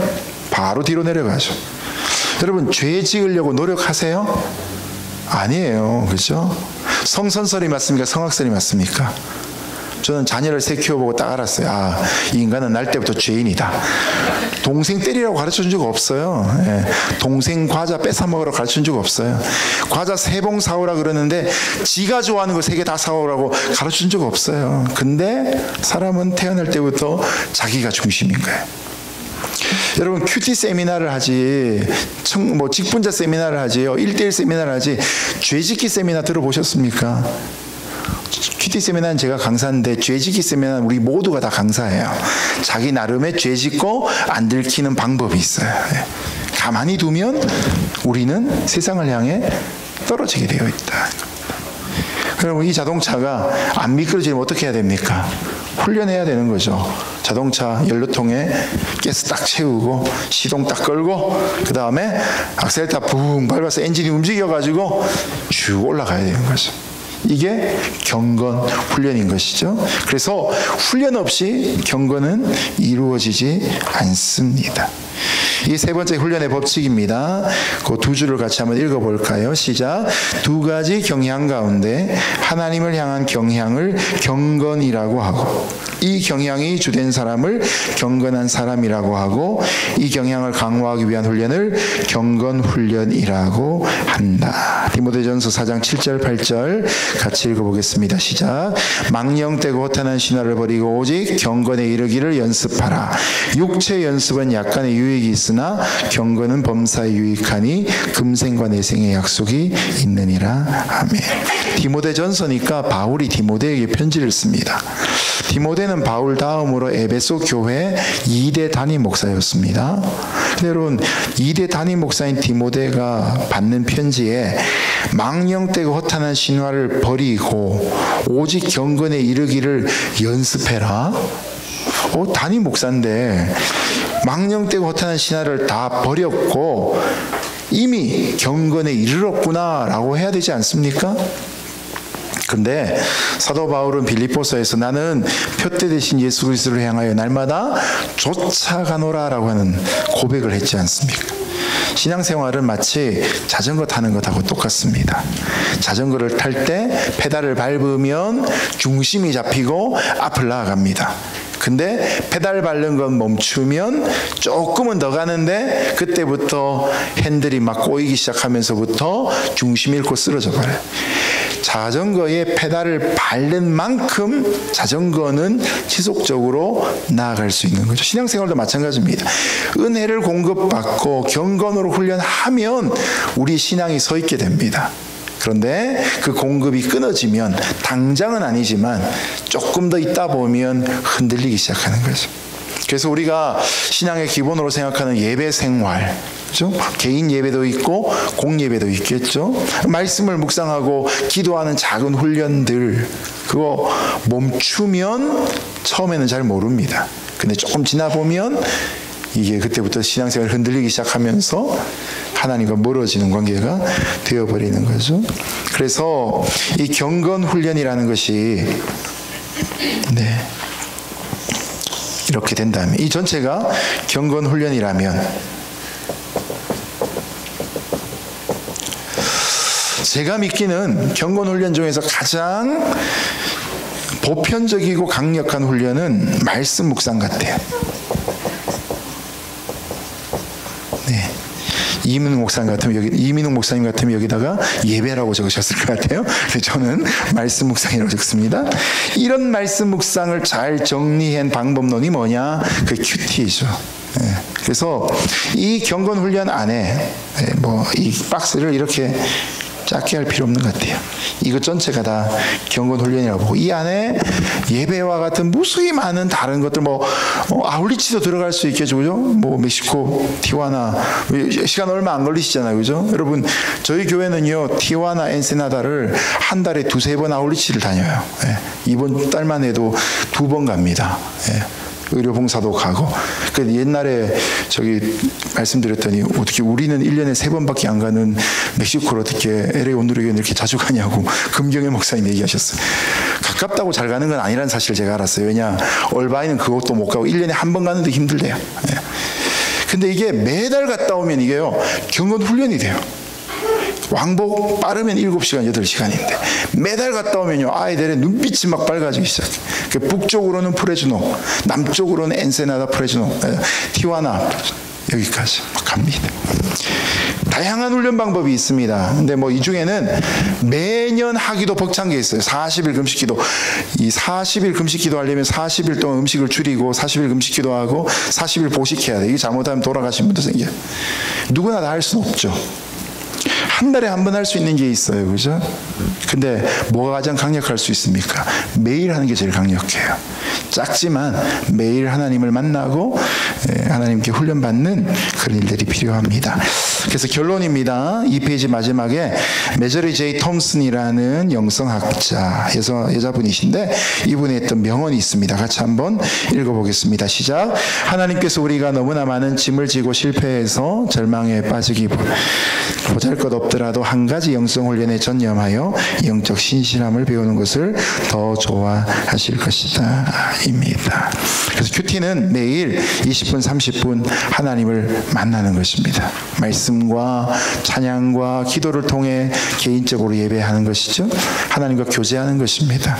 바로 뒤로 내려가죠. 여러분 죄 지으려고 노력하세요? 아니에요. 그렇죠? 성선설이 맞습니까? 성악설이 맞습니까? 저는 자녀를 세 키워보고 딱 알았어요. 이 인간은 날 때부터 죄인이다. 동생 때리라고 가르쳐준 적 없어요. 동생 과자 뺏어 먹으라고 가르쳐준 적 없어요. 과자 3봉 사오라 그러는데 지가 좋아하는 거 3개 다 사오라고 가르쳐준 적 없어요. 근데 사람은 태어날 때부터 자기가 중심인 거예요. 여러분 큐티 세미나를 하지 뭐 직분자 세미나를 하지요. 1:1 세미나를 하지 죄짓기 세미나 들어보셨습니까? 큐티 세미나는 제가 강사인데 죄짓기 세미나는 우리 모두가 다 강사예요. 자기 나름의 죄짓고 안 들키는 방법이 있어요. 가만히 두면 우리는 세상을 향해 떨어지게 되어 있다. 그러면 이 자동차가 안 미끄러지면 어떻게 해야 됩니까? 훈련해야 되는 거죠. 자동차 연료통에 가스 딱 채우고 시동 딱 걸고 그 다음에 악셀레터 붕 밟아서 엔진이 움직여가지고 쭉 올라가야 되는 거죠. 이게 경건 훈련인 것이죠. 그래서 훈련 없이 경건은 이루어지지 않습니다. 이게 세 번째 훈련의 법칙입니다. 그 두 줄을 같이 한번 읽어볼까요? 시작. 두 가지 경향 가운데 하나님을 향한 경향을 경건이라고 하고 이 경향이 주된 사람을 경건한 사람이라고 하고 이 경향을 강화하기 위한 훈련을 경건훈련이라고 한다. 디모데전서 4장 7절 8절 같이 읽어보겠습니다. 시작. 망령되고 허탄한 신화를 버리고 오직 경건에 이르기를 연습하라. 육체 연습은 약간의 유익이 있으나 경건은 범사에 유익하니 금생과 내생의 약속이 있느니라. 아멘. 디모데전서니까 바울이 디모데에게 편지를 씁니다. 디모데는 바울 다음으로 에베소 교회 2대 담임 목사였습니다. 여러분 2대 담임 목사인 디모데가 받는 편지에 망령되고 허탄한 신화를 버리고 오직 경건에 이르기를 연습해라. 담임 목사인데 망령되고 허탄한 신화를 다 버렸고 이미 경건에 이르렀구나 라고 해야 되지 않습니까? 근데 사도 바울은 빌립보서에서 나는 표대 대신 예수 그리스도를 향하여 날마다 쫓아가노라 라고 하는 고백을 했지 않습니까? 신앙생활은 마치 자전거 타는 것하고 똑같습니다. 자전거를 탈 때 페달을 밟으면 중심이 잡히고 앞을 나아갑니다. 근데 페달 밟는 건 멈추면 조금은 더 가는데 그때부터 핸들이 막 꼬이기 시작하면서부터 중심 잃고 쓰러져 버려요. 자전거에 페달을 밟는 만큼 자전거는 지속적으로 나아갈 수 있는 거죠. 신앙생활도 마찬가지입니다. 은혜를 공급받고 경건으로 훈련하면 우리 신앙이 서 있게 됩니다. 그런데 그 공급이 끊어지면 당장은 아니지만 조금 더 있다 보면 흔들리기 시작하는 거죠. 그래서 우리가 신앙의 기본으로 생각하는 예배 생활, 그렇죠? 개인 예배도 있고 공예배도 있겠죠. 말씀을 묵상하고 기도하는 작은 훈련들, 그거 멈추면 처음에는 잘 모릅니다. 근데 조금 지나 보면 이게 그때부터 신앙생활 흔들리기 시작하면서 하나님과 멀어지는 관계가 되어버리는 거죠. 그래서 이 경건 훈련이라는 것이 이렇게 된다면, 이 전체가 경건 훈련이라면 제가 믿기는 경건 훈련 중에서 가장 보편적이고 강력한 훈련은 말씀 묵상 같아요. 이민웅 목사님 같으면 여기다가 예배라고 적으셨을 것 같아요. 근데 저는 말씀 묵상이라고 적습니다. 이런 말씀 묵상을 잘 정리한 방법론이 뭐냐? 그 큐티죠. 그래서 이 경건 훈련 안에 이 박스를 이렇게 작게 할 필요 없는 것 같아요. 이것 전체가 다 경건 훈련이라고 보고, 이 안에 예배와 같은 무수히 많은 다른 것들, 아울리치도 들어갈 수 있겠죠, 그죠? 멕시코, 티와나, 시간 얼마 안 걸리시잖아요, 그죠? 여러분, 저희 교회는요, 티와나, 엔세나다를 한 달에 2-3번 아울리치를 다녀요. 이번 달만 해도 2번 갑니다. 의료봉사도 가고. 옛날에 말씀드렸더니 어떻게 우리는 1년에 3번밖에 안 가는 멕시코를 어떻게 LA 온누리교회 이렇게 자주 가냐고 금경의 목사님 얘기하셨어요. 가깝다고 잘 가는 건 아니라는 사실을 제가 알았어요. 왜냐, 얼바이는 그것도 못 가고 1년에 한 번 가는데 힘들대요. 근데 이게 매달 갔다 오면 이게요, 경건 훈련이 돼요. 왕복 빠르면 7시간, 8시간인데 매달 갔다 오면요, 아이들의 눈빛이 막 밝아지기 시작해요. 북쪽으로는 프레즈노, 남쪽으로는 엔세나다 프레즈노, 티와나, 여기까지 막 갑니다. 다양한 훈련 방법이 있습니다. 근데 이 중에는 매년 하기도 벅찬 게 있어요. 40일 금식 기도. 이 40일 금식 기도 하려면 40일 동안 음식을 줄이고 40일 금식 기도하고 40일 보식해야 돼요. 이게 잘못하면 돌아가신 분도 생겨요. 누구나 다 할 수는 없죠. 한 달에 한 번 할 수 있는 게 있어요, 그죠? 근데 뭐가 가장 강력할 수 있습니까? 매일 하는 게 제일 강력해요. 작지만 매일 하나님을 만나고 하나님께 훈련받는 그런 일들이 필요합니다. 그래서 결론입니다. 이 페이지 마지막에 메저리 제이 톰슨이라는 영성학자, 여자분이신데 이분이 했던 명언이 있습니다. 같이 한번 읽어보겠습니다. 시작. 하나님께서 우리가 너무나 많은 짐을 지고 실패해서 절망에 빠지기 보잘것없더라도 한 가지 영성 훈련에 전념하여 영적 신실함을 배우는 것을 더 좋아하실 것이다 입니다. 그래서 큐티는 매일 20분 30분 하나님을 만나는 것입니다. 말씀과 찬양과 기도를 통해 개인적으로 예배하는 것이죠. 하나님과 교제하는 것입니다.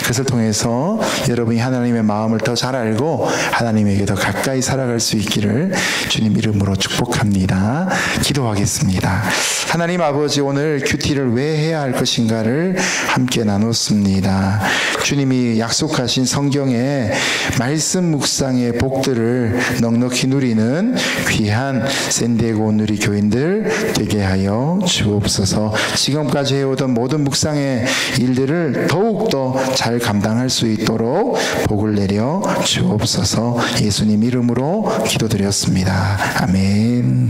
그것을 통해서 여러분이 하나님의 마음을 더 잘 알고 하나님에게 더 가까이 살아갈 수 있기를 주님 이름으로 축복합니다. 기도하겠습니다. 하나님 아버지, 오늘 큐티를 왜 해야 할 것인가를 함께 나눴습니다. 주님이 약속하신 성경의 말씀 묵상의 복들을 넉넉히 누리는 귀한 샌디에고 온누리 교인들 되게 하여 주옵소서. 지금까지 해오던 모든 묵상의 일들을 더욱더 잘 감당할 수 있도록 복을 내려 주옵소서. 예수님 이름으로 기도드렸습니다. 아멘.